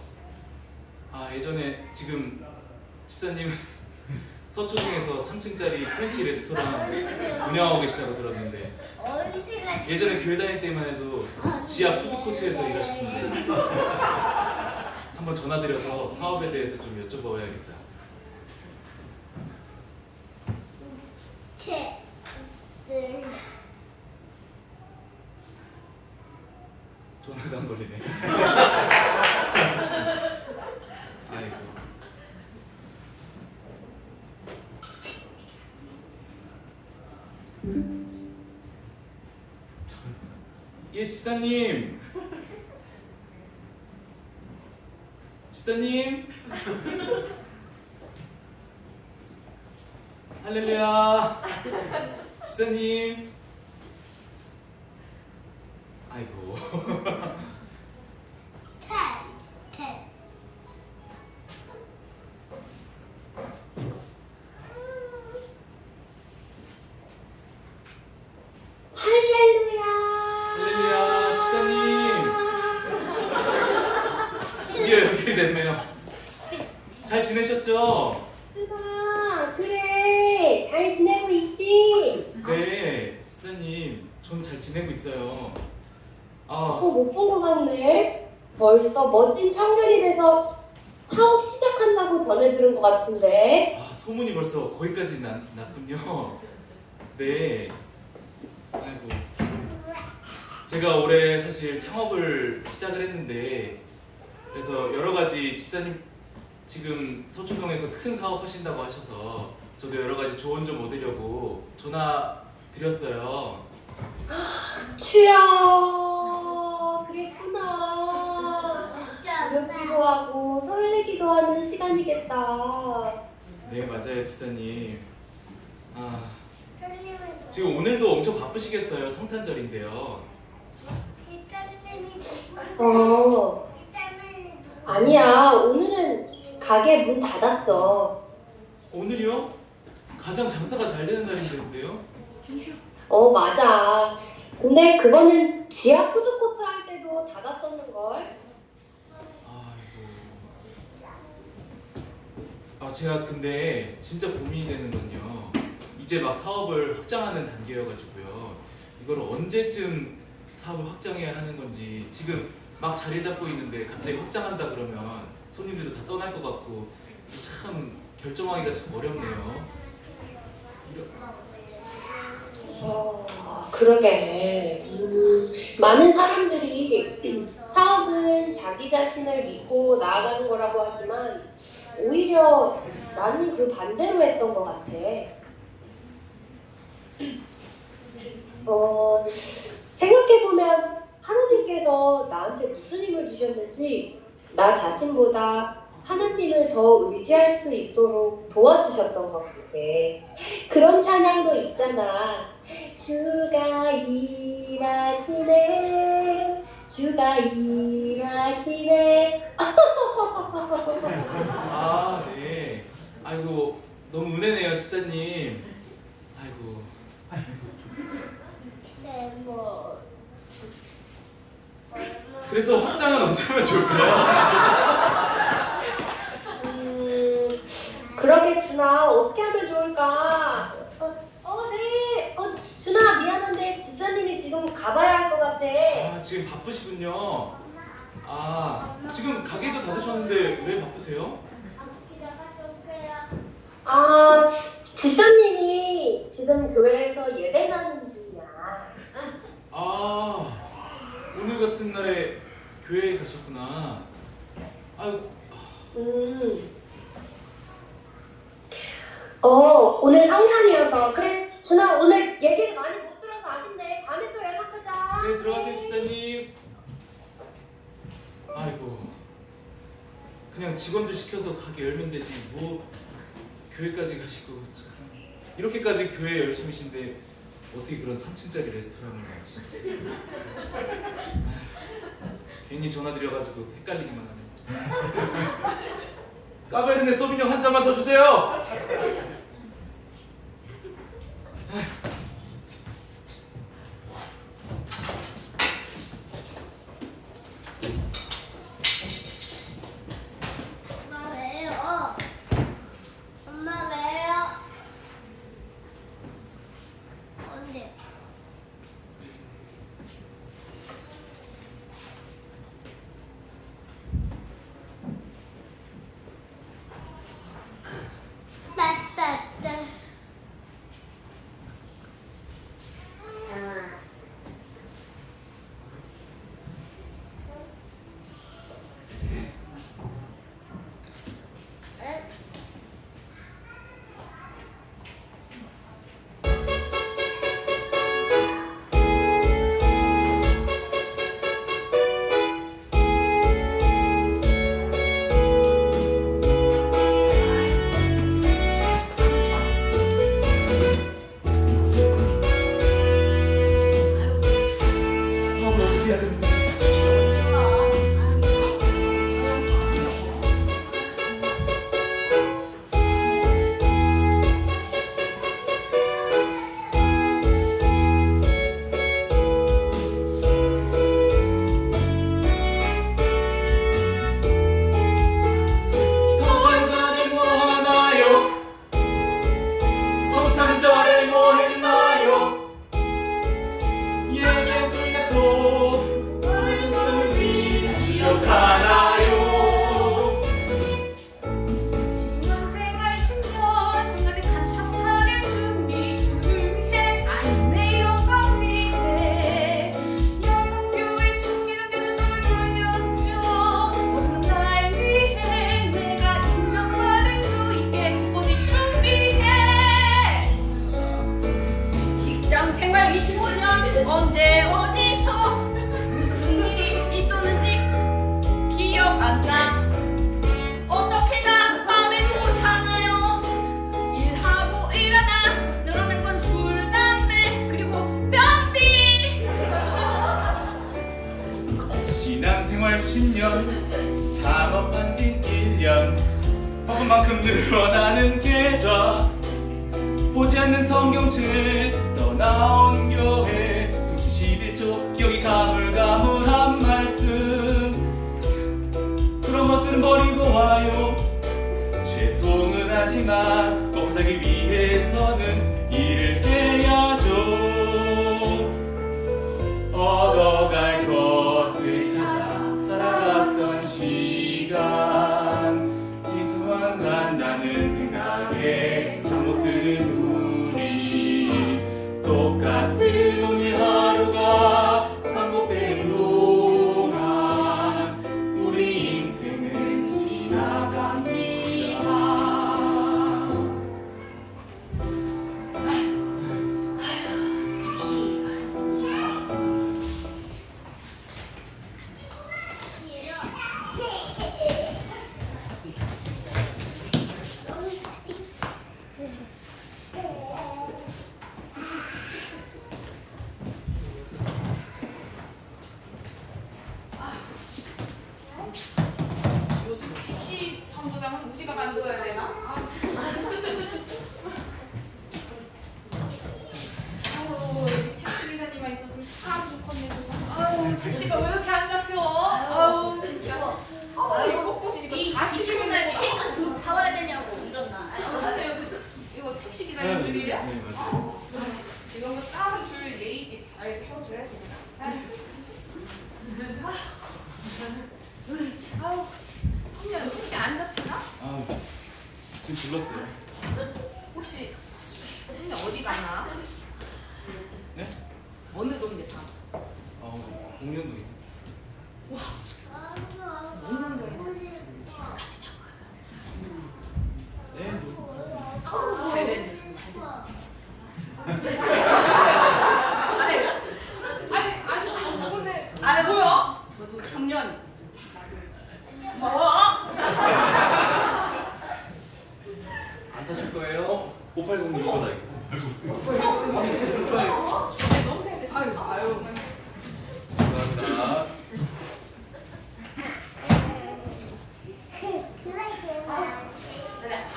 Speaker 17: 예전에 지금 집사님 서초동에서 3층짜리 프렌치 레스토랑 운영하고 계시다고 들었는데 예전에 교회 다닐 때만 해도 지하 푸드코트에서 일하셨는데 한번 전화드려서 사업에 대해서 좀 여쭤봐야겠다. 전화가 안 걸리네. 아이고. 예, 집사님. 집사님. 할렐루야. 집사님. 아이고. 할렐루야, 집사님. 드디어 연결이 됐네요. 잘 지내셨죠?
Speaker 18: 그래, 잘 지내고 있지?
Speaker 17: 네, 집사님. 저는 잘 지내고 있어요.
Speaker 18: 못 본 것 같네. 벌써 멋진 청년이 돼서 사업 시작한다고 전해 들은 것 같은데.
Speaker 17: 소문이 벌써 거기까지 났군요. 네. 아이고. 제가 올해 사실 창업을 시작을 했는데, 그래서 여러 가지 집사님 지금 서초동에서 큰 사업 하신다고 하셔서 저도 여러 가지 조언 좀 얻으려고 전화 드렸어요.
Speaker 18: 주여, 그랬구나. 두렵기도 하고 설레기도 하는 시간이겠다.
Speaker 17: 네, 맞아요, 집사님. 지금 오늘도 엄청 바쁘시겠어요. 성탄절인데요.
Speaker 18: 아니야, 오늘은 가게 문 닫았어.
Speaker 17: 오늘이요? 가장 장사가 잘 되는 날인데요?
Speaker 18: 맞아. 근데 그거는 지하 푸드코트 할 때도 닫았었는걸.
Speaker 17: 제가 근데 진짜 고민이 되는 건요. 이제 막 사업을 확장하는 단계여가지고요. 이걸 언제쯤 사업을 확장해야 하는 건지, 지금 막 자리 잡고 있는데 갑자기 확장한다 그러면 손님들도 다 떠날 것 같고, 참 결정하기가 참 어렵네요.
Speaker 18: 그러게. 많은 사람들이 사업은 자기 자신을 믿고 나아가는 거라고 하지만 오히려 나는 그 반대로 했던 것 같아. 생각해보면 하나님께서 나한테 무슨 힘을 주셨는지 나 자신보다 하나님을 더 의지할 수 있도록 도와주셨던 것 같아. 그런 찬양도 있잖아. 주가 일하시네, 주가 일하시네.
Speaker 17: 네. 아이고, 너무 은혜네요, 집사님. 아이고. 그래서 확장은 언제 하면 좋을까요?
Speaker 18: 그러겠구나. 어떻게 하면 좋을까? 네. 준아, 미안한데 집사님이 지금 가봐야 할 것 같아.
Speaker 17: 지금 바쁘시군요. 지금 가게도 닫으셨는데 왜 바쁘세요?
Speaker 18: 집사님이 지금 교회에서 예배 가는 중이야.
Speaker 17: 오늘 같은 날에 교회에 가셨구나.
Speaker 18: 오늘 성탄이어서. 그래, 준아, 오늘 얘기를 많이 못 들어서 아쉽네. 다음에 또 연락하자.
Speaker 17: 네, 들어가세요, 집사님. 아이고, 그냥 직원들 시켜서 가게 열면 되지 뭐 교회까지 가시고. 참, 이렇게까지 교회 열심히신데 어떻게 그런 3층짜리 레스토랑을 가지? 괜히 전화드려가지고 헷갈리기만 하네. 까베르네 소비뇽 한 잔만 더 주세요.
Speaker 5: 엄마 왜요? 엄마 왜요? 언제? 빠빠.
Speaker 17: 그만큼 늘어나는 계좌 보지 않는 성경책 떠나온 교회 두치 11조 여기 가물가물한 말씀 그런 것들은 버리고 와요 죄송은 하지만 먹고 살기 위해서는 일을 해야죠 얻어갈 것을 찾아 살아갔던 시간 질투만 간다는 생각에 잠 못 드는 우리 똑같은 오늘 하루가 반복되는 동안 우리 인생은 지나갑니다.
Speaker 12: 택시 정거장은 우리가 만들어야 되나? 아유, 택시 기사님만 있었으면 참 좋겠네. 아유, 택시가 왜 이렇게 안 잡혀? 아유, 진짜. 아유, 꽃꽂이 지금 다
Speaker 11: 추운 날 케이크 좀 사와야 되냐고 이런 날.
Speaker 12: 이거 택시 기다리는 줄이에요?
Speaker 17: 네, 맞아요.
Speaker 12: 이거 뭐 따로 줄 예의 있게 잘 세워줘야지. 아우, 청년 택시 안 잡히나?
Speaker 17: 아, 지금 불렀어요.
Speaker 12: 혹시 청년 어디 가나?
Speaker 17: 네?
Speaker 12: 어느 동네 사?
Speaker 17: 공연동이요.
Speaker 12: 와, 어느 동네? 같이 타고 가.
Speaker 17: 네,
Speaker 12: 잘 됐네, 잘 됐네. 아니, 아저씨 누구네? 아, 뭐야? 저도 청년. 뭐?
Speaker 17: 안 타실 거예요? 580 이거다
Speaker 12: 너무 잘 됐다. 아유.
Speaker 17: 감사합니다.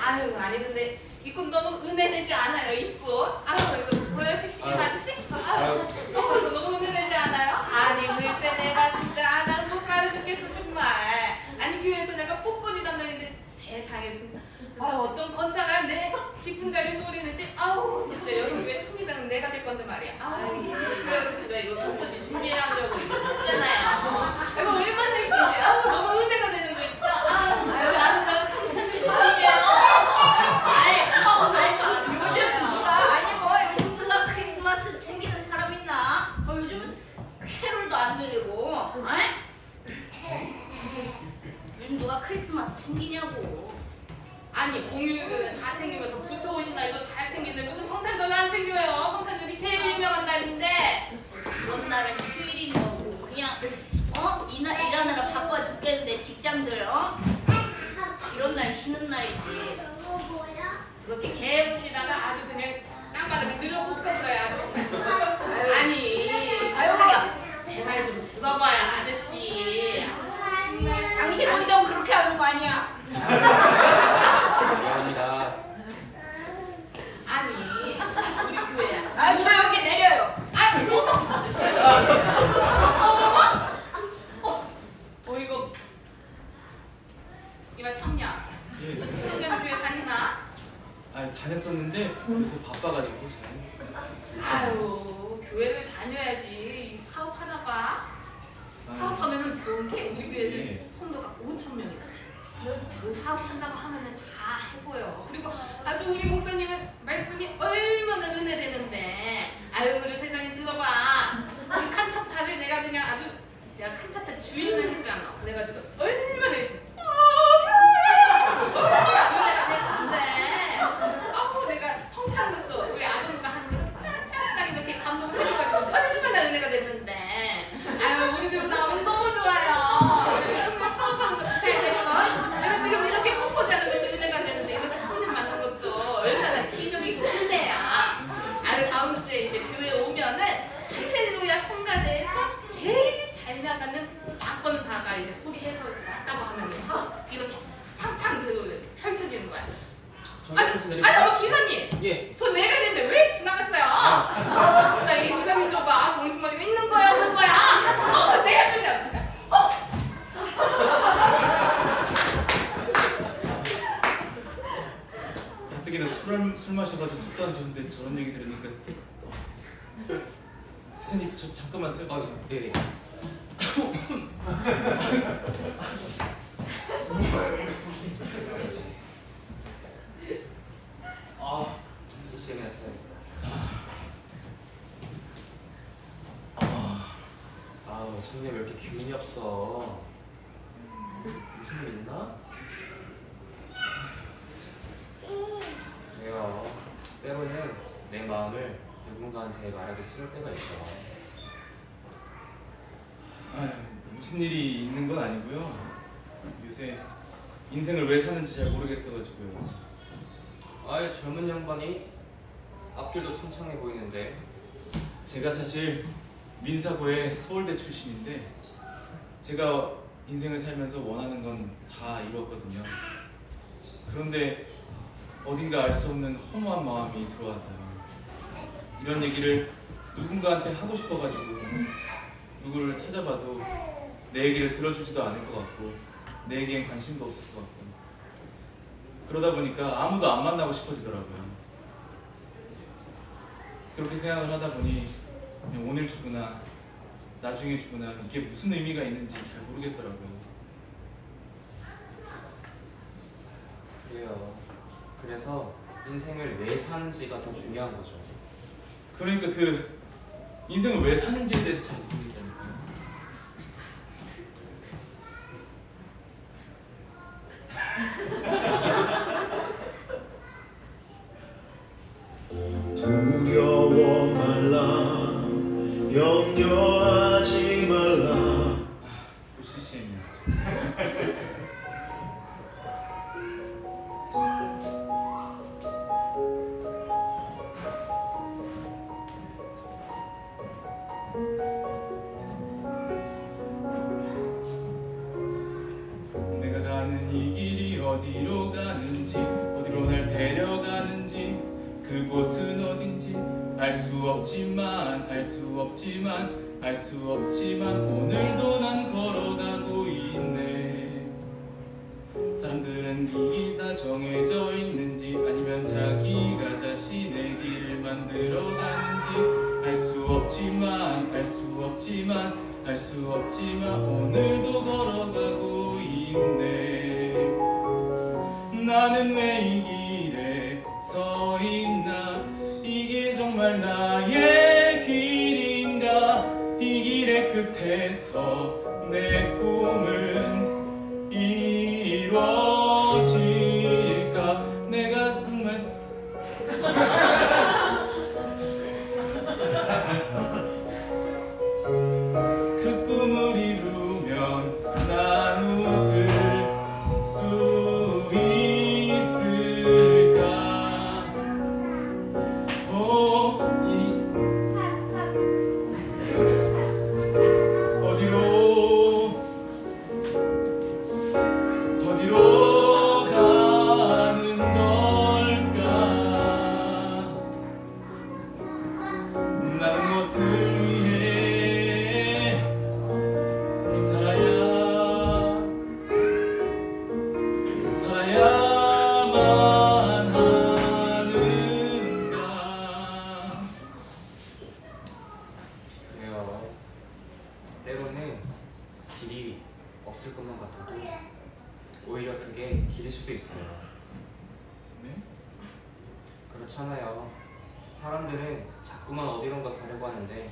Speaker 12: 아유, 아니 근데 이꾼 너무 은혜되지 않아요, 이꾼? 아유, 이거 몰라요, 택시기 아저씨? 아유, 너무 은혜되지 않아요? 아니, 글쎄 내가 진짜 난 못 살아 죽겠어 정말. 아니 교회에서 내가 꽃꽂이 담당인데 세상에 아유 어떤 권사가 내 직분자를 노리는지 아우 진짜 여성교회 총회장은 내가 될 건데 말이야. 아유, 그래서 제가 이거 꽃꽂이 준비하려고 이거 샀잖아요. 이거 얼마나 예쁘지? 아우 너무 은혜가 되는 거 있죠? 아유 진짜 아름다운 성탄절 밤이에요.
Speaker 11: 요즘 누가 아니 뭐 요즘 누가 크리스마스 챙기는 사람 있나? 요즘은 캐롤도 안 들리고, 요즘 누가 크리스마스 챙기냐고.
Speaker 12: 아니 공휴일은 다 챙기면서 부처 오신 날도 다 챙기는데 무슨 성탄절을 안 챙겨요? 성탄절이 제일 유명한 날인데.
Speaker 11: 그런 날은 휴일이냐고. 그냥 이날 일하느라 바빠 죽겠는데 직장들 이런 날 쉬는 날이지.
Speaker 12: 그렇게 계속 쉬다가 아주 그냥 땅바닥에 늘어붙었어요 아주 정말. 아니 제 말 좀 들어봐요 아저씨. 정말
Speaker 11: 당신 운전 그렇게 하는 거 아니야?
Speaker 17: 감사합니다.
Speaker 12: 아니 우리 교회야.
Speaker 11: 아유 조용히 내려요.
Speaker 12: 어이가 없어. 이봐 청년. 청년 교회 다니나?
Speaker 17: 아니 다녔었는데 요새 바빠가지고 잘.
Speaker 12: 아유 교회를 다녀야지. 사업하나 봐. 사업하면은 좋은 게 우리 교회는 성도가 5,000명이다. 그 사업한다고 하면은 다 해고요. 그리고 아주 우리 목사님은 말씀이 얼마나 은혜되는데. 아유 그리고 세상에 들어봐. 그 칸타타를 내가 그냥 아주 내가 칸타타 주인을 했잖아. 그래가지고 얼마나 열심히 은혜가 됐는데 아우 내가 성탄극도 우리 아동부가 하는 거를 딱딱 이렇게 감동을 해줘가지고 얼마나 은혜가 됐는데. 아유 우리 교회 나오면 너무 좋아요. 정말 사업하는 것도 잘 되고 내가 지금 이렇게 꽃꽂이 하는 것도 은혜가 되는데 이렇게 청년 만난 것도 얼마나 기적이고 은혜야. 아유 다음 주에 이제 교회 오면은 할렐루야 성가대에서 제일 잘 나가는 박건사가 이제 소개해서 왔다고 하는데
Speaker 17: 정류장에서 내리세요.
Speaker 12: 기사님.
Speaker 17: 예.
Speaker 12: 저 내려야 되는데 왜 지나갔어요? 진짜 이 기사님 좀 봐. 정신머리가 있는 거야 없는 거야? 내려주세요 진짜.
Speaker 17: 가뜩이나 술 마셔가지고 속도 안 좋은데 저런 얘기 들으니까 기사님 저 잠깐만 서요. 네.
Speaker 9: CCM이나 틀어야겠다. 아우 청년 왜 이렇게 기운이 없어? 무슨 일 있나? 왜요? 때로는 내 마음을 누군가한테 말하기 싫을 때가 있어.
Speaker 17: 무슨 일이 있는 건 아니고요. 요새 인생을 왜 사는지 잘 모르겠어가지고요.
Speaker 9: 아이 젊은 양반이 앞길도 창창해 보이는데.
Speaker 17: 제가 사실 민사고의 서울대 출신인데 제가 인생을 살면서 원하는 건 다 이뤘거든요. 그런데 어딘가 알 수 없는 허무한 마음이 들어와서요. 이런 얘기를 누군가한테 하고 싶어가지고 누구를 찾아봐도 내 얘기를 들어주지도 않을 것 같고 내 얘기엔 관심도 없을 것 같고 그러다 보니까 아무도 안 만나고 싶어지더라고요. 그렇게 생각을 하다 보니 그냥 오늘 죽으나 나중에 죽으나 이게 무슨 의미가 있는지 잘 모르겠더라고요.
Speaker 9: 그래요. 그래서 인생을 왜 사는지가 더 중요한 거죠.
Speaker 17: 그러니까 그 인생을 왜 사는지에 대해서 잘 모르겠다니까요.
Speaker 1: 두려워 말라 염려하지 말라.
Speaker 17: 또 CCM이야. 내가 가는 이 길이 어디로 가는지 어디로 날 데려가는지 그곳은 어딘지 알 수 없지만 알 수 없지만 알 수 없지만 오늘도 난 걸어가고 있네. 사람들은 길이 다 정해져 있는지 아니면 자기가 자신의 길을 만들어가는지 알 수 없지만 알 수 없지만 알 수 없지만 오늘도 걸어가고 있네. 나는 왜 이 길에 서 있나? 이게 정말 나의 길인가? 이 길의 끝에서 내 꿈은 이루어질까? 내가 정말 그 꿈을 이루면 난 웃을 수 있을까? 어디로 가는 걸까? 나는 무엇을 위해 살아야만 하는가?
Speaker 9: 그래요. 때로는 길이 없을 것만 같아도 오히려 그게 길일 수도 있어요.
Speaker 17: 네?
Speaker 9: 그렇잖아요. 사람들은 자꾸만 어디론가 가려고 하는데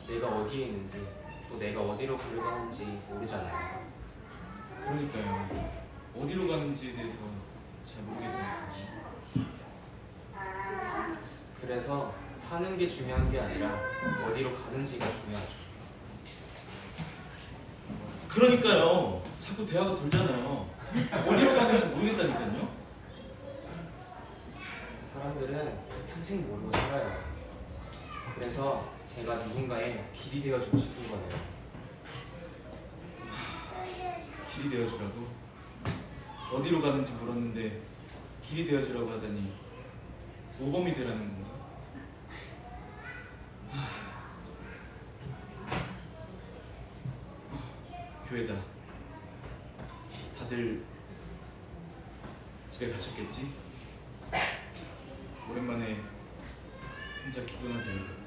Speaker 9: 내가 어디에 있는지 또 내가 어디로 가려고 하는지 모르잖아요.
Speaker 17: 그러니까요. 어디로 가는지에 대해서 잘 모르겠네요.
Speaker 9: 그래서 사는 게 중요한 게 아니라 어디로 가는지가 중요하죠.
Speaker 17: 그러니까요. 자꾸 대화가 돌잖아요. 어디로 가는지 모르겠다니까요.
Speaker 9: 사람들은 평생 모르고 살아요. 그래서 제가 누군가의 길이 되어주고 싶은 거예요.
Speaker 17: 길이 되어주라고? 어디로 가는지 물었는데 길이 되어주라고 하다니 모범이 되라는 건가? 교회다. 다들 집에 가셨겠지? 오랜만에 혼자 기도나 드려야겠다.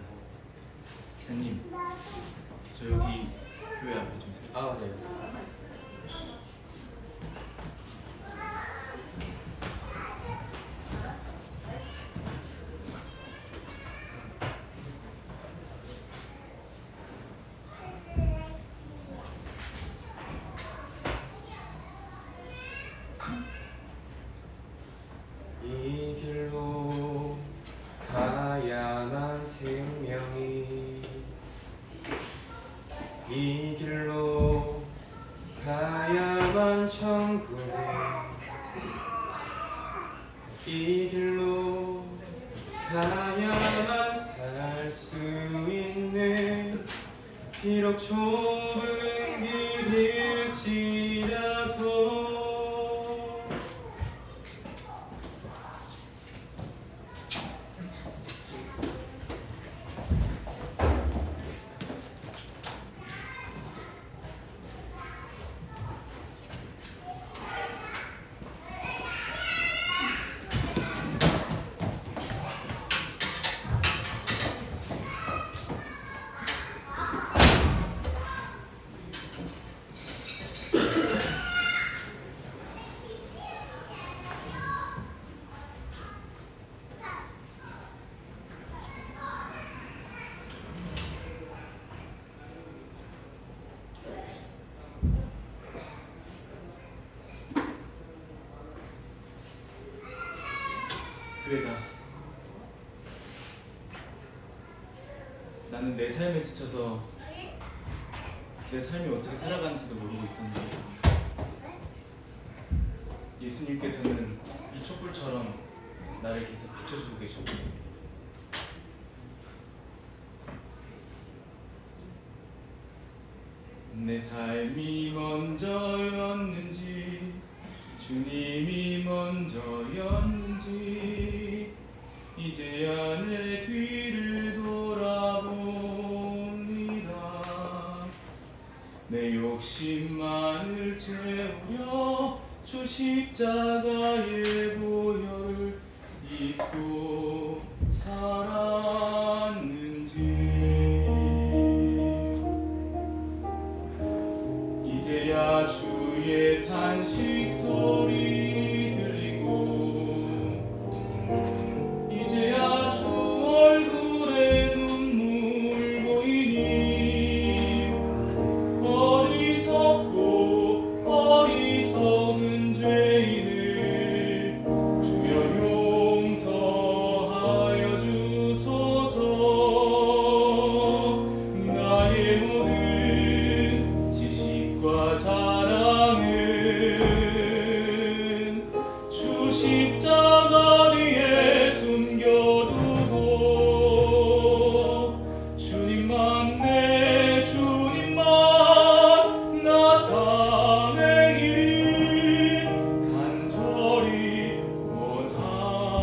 Speaker 17: 기사님, 저 여기 교회 앞에 좀 세요.
Speaker 14: 아, 네.
Speaker 19: 이 길로 가야만 생명이, 이 길로 가야만 천국에, 이 길로 가야만 살 수 있는, 비록 좁은 길일지라도.
Speaker 17: 교회다. 나는 내 삶에 지쳐서 내 삶이 어떻게 살아가는지도 모르고 있었는데 예수님께서는 이 촛불처럼 나를 계속 비춰주고 계셨고, 내 삶이 먼저였는지 주님이 먼저였는지 이제야 내 뒤를 돌아봅니다. 내 욕심만을 채우려 주 십자가의 보혈을 잊고 살았는지 이제야 주의 탄식 소리 들리고 이제야 주 얼굴에 눈물 보이니 어리석고 어리석은 죄인을 주여 용서하여 주소서. 나의 모든 지식과 자랑은 주 십자가 뒤에 숨겨두고 주님만 내 주님만 나타내길 간절히 원합니다.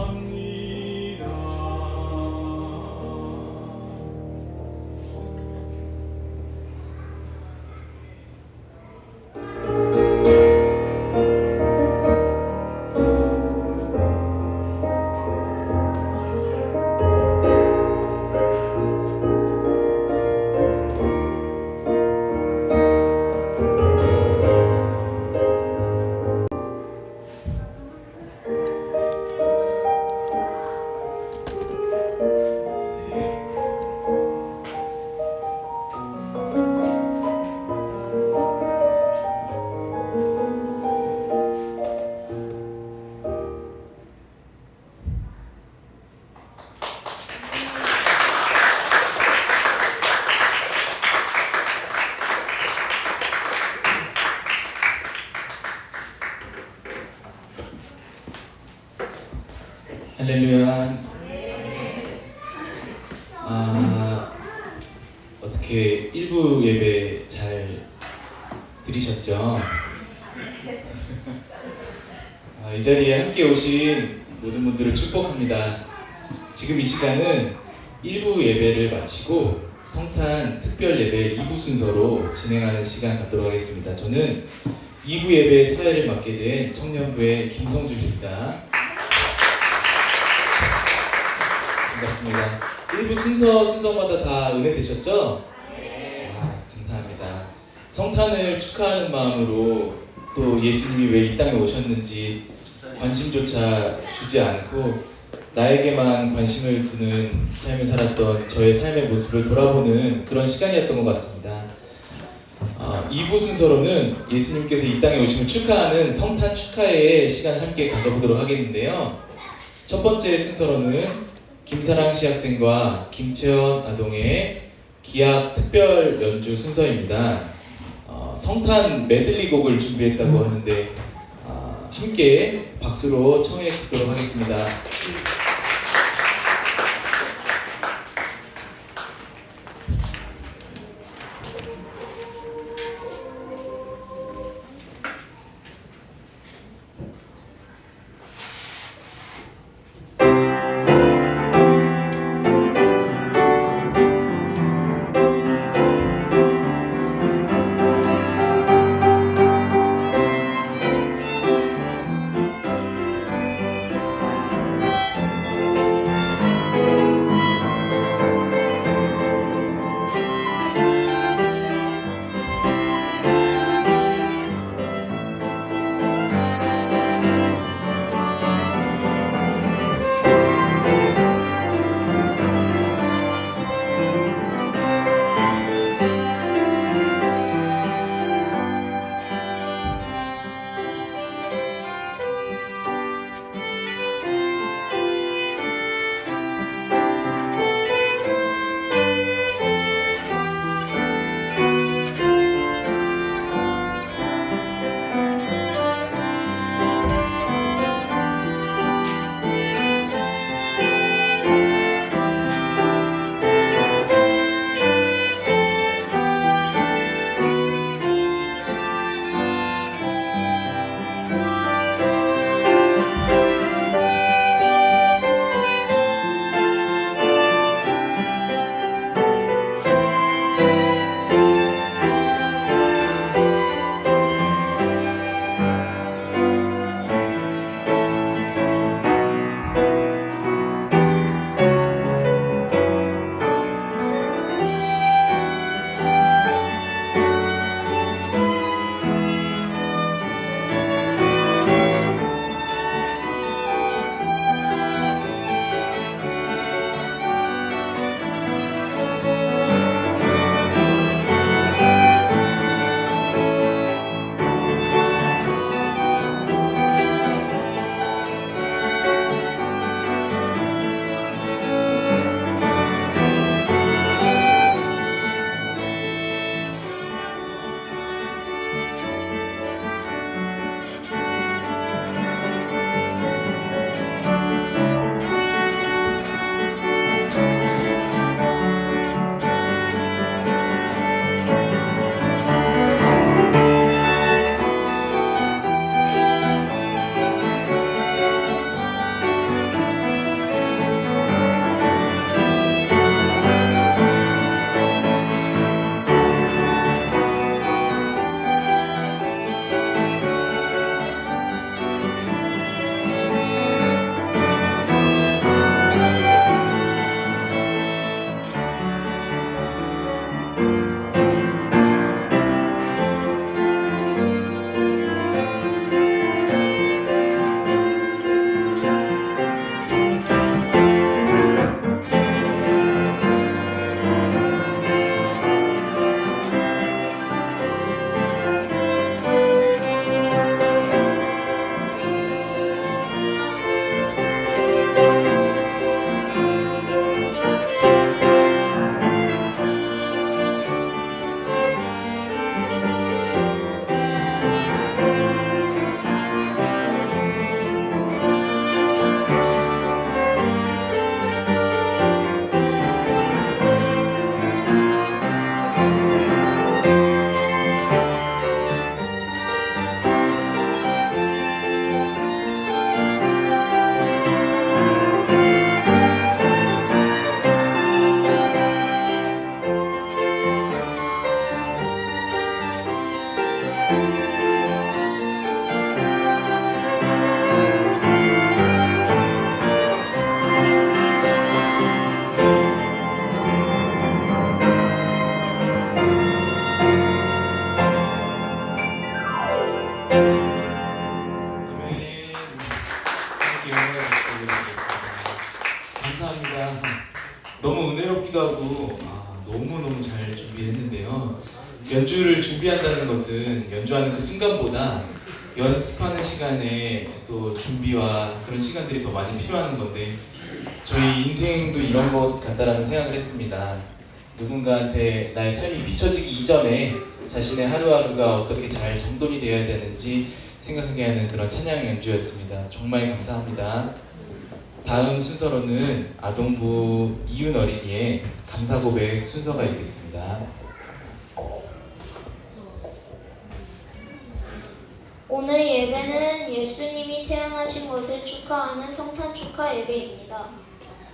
Speaker 17: 할렐루야. 어떻게 1부 예배 잘 들으셨죠?
Speaker 20: 이 자리에 함께 오신 모든 분들을 축복합니다. 지금 이 시간은 1부 예배를 마치고 성탄 특별 예배 2부 순서로 진행하는 시간 갖도록 하겠습니다. 저는 2부 예배 사회를 맡게 된 청년부의 김성준입니다. 반갑습니다. 1부 순서마다 다 은혜 되셨죠? 감사합니다. 성탄을 축하하는 마음으로 또 예수님이 왜 이 땅에 오셨는지 관심조차 주지 않고 나에게만 관심을 두는 삶을 살았던 저의 삶의 모습을 돌아보는 그런 시간이었던 것 같습니다. 2부 순서로는 예수님께서 이 땅에 오심을 축하하는 성탄 축하회의 시간을 함께 가져보도록 하겠는데요. 첫 번째 순서로는 김사랑 시학생과 김채연 아동의 기악 특별 연주 순서입니다. 성탄 메들리 곡을 준비했다고 하는데 함께 박수로 청해 듣도록 하겠습니다. 어렵기도 하고 너무너무 잘 준비했는데요. 연주를 준비한다는 것은 연주하는 그 순간보다 연습하는 시간에 또 준비와 그런 시간들이 더 많이 필요한 건데 저희 인생도 이런 것 같다라는 생각을 했습니다. 누군가한테 나의 삶이 비춰지기 이전에 자신의 하루하루가 어떻게 잘 정돈이 되어야 되는지 생각하게 하는 그런 찬양 연주였습니다. 정말 감사합니다. 다음 순서로는 아동부 이윤 어린이의 감사 고백 순서가 있겠습니다.
Speaker 5: 오늘 예배는 예수님이 태어나신 것을 축하하는 성탄 축하 예배입니다.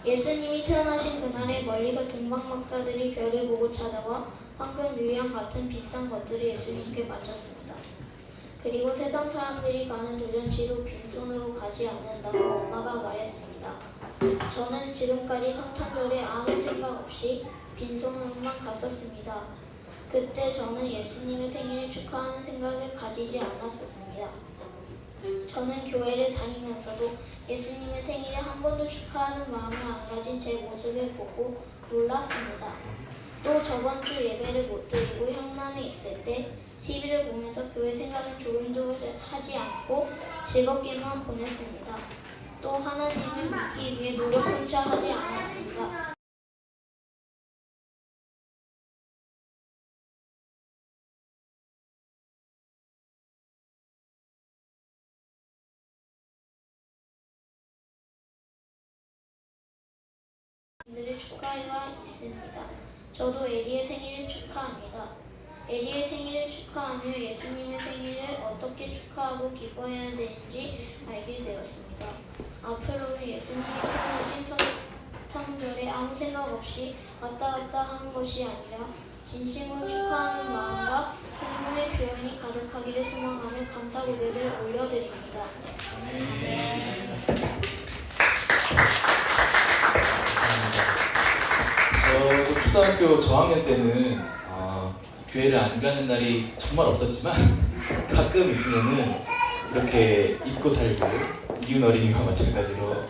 Speaker 5: 예수님이 태어나신 그날에 멀리서 동방 박사들이 별을 보고 찾아와 황금 유향 같은 비싼 것들을 예수님께 바쳤습니다. 그리고 세상 사람들이 가는 돌잔치로 빈손으로 가지 않는다고 엄마가 말했습니다. 저는 지금까지 성탄절에 아무 생각 없이 빈손으로만 갔었습니다. 그때 저는 예수님의 생일을 축하하는 생각을 가지지 않았습니다. 저는 교회를 다니면서도 예수님의 생일을 한 번도 축하하는 마음을 안 가진 제 모습을 보고 놀랐습니다. 또 저번 주 예배를 못 드리고 형남에 있을 때 TV를 보면서 교회 생각은 조금도 하지 않고 즐겁게만 보냈습니다. 또 하나님을 믿기 위해 노력조차 하지 않았습니다. 분들을 축하해가 있습니다. 저도 에리의 생일을 축하합니다. 에리의 생일을 축하하며 예수님의 생일을 어떻게 축하하고 기뻐해야 되는지 알게 되었습니다. 앞으로는 예수님이 태어나신 성탄절에 아무 생각 없이 왔다 갔다 하는 것이 아니라 진심으로 축하하는 마음과 행복의 표현이 가득하기를 소망하며 감사 고백을 올려드립니다.
Speaker 20: 저도 초등학교 저학년 때는 교회를 안 가는 날이 정말 없었지만 가끔 있으면은 이렇게 잊고 살고 이윤 어린이와 마찬가지로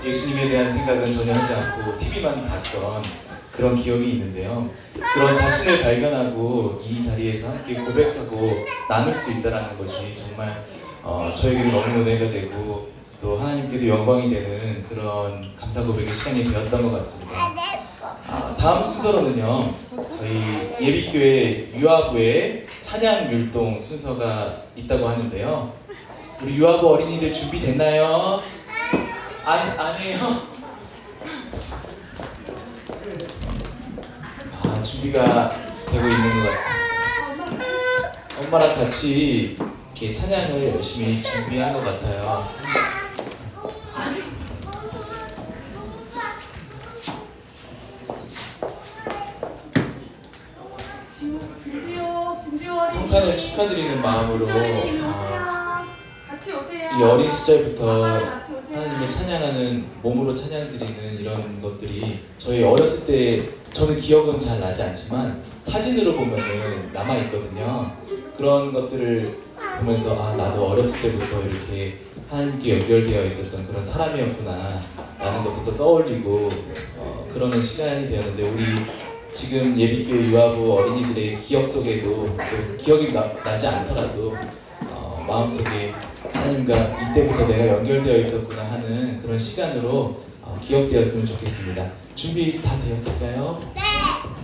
Speaker 20: 예수님에 대한 생각은 전혀 하지 않고 TV만 봤던 그런 기억이 있는데요. 그런 자신을 발견하고 이 자리에서 함께 고백하고 나눌 수 있다는 것이 정말 저에게도 너무 은혜가 되고 또 하나님께도 영광이 되는 그런 감사 고백의 시간이 되었던 것 같습니다. 다음 순서로는요, 저희 예비교회 유아부의 찬양 율동 순서가 있다고 하는데요. 우리 유아부 어린이들 준비됐나요? 아니에요? 준비가 되고 있는 것 같아요. 엄마랑 같이 이렇게 찬양을 열심히 준비한 것 같아요. 성탄을 축하드리는 마음으로 이 어린 시절부터 하나님을 찬양하는, 몸으로 찬양드리는 이런 것들이 저희 어렸을 때 저는 기억은 잘 나지 않지만 사진으로 보면은 남아있거든요. 그런 것들을 보면서 나도 어렸을 때부터 이렇게 하나님께 연결되어 있었던 그런 사람이었구나 라는 것도 떠올리고 그러는 시간이 되었는데, 우리 지금 예비교회 유아부 어린이들의 기억 속에도 또 기억이 나지 않더라도 마음속에 하나님과 이때부터 내가 연결되어 있었구나 하는 그런 시간으로 기억되었으면 좋겠습니다. 준비 다 되었을까요?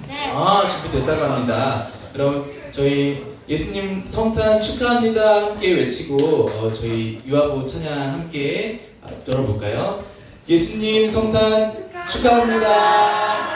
Speaker 20: 네. 준비됐다고 합니다. 그럼 저희 예수님 성탄 축하합니다 함께 외치고 저희 유아부 찬양 함께 들어볼까요? 예수님 성탄 축하합니다.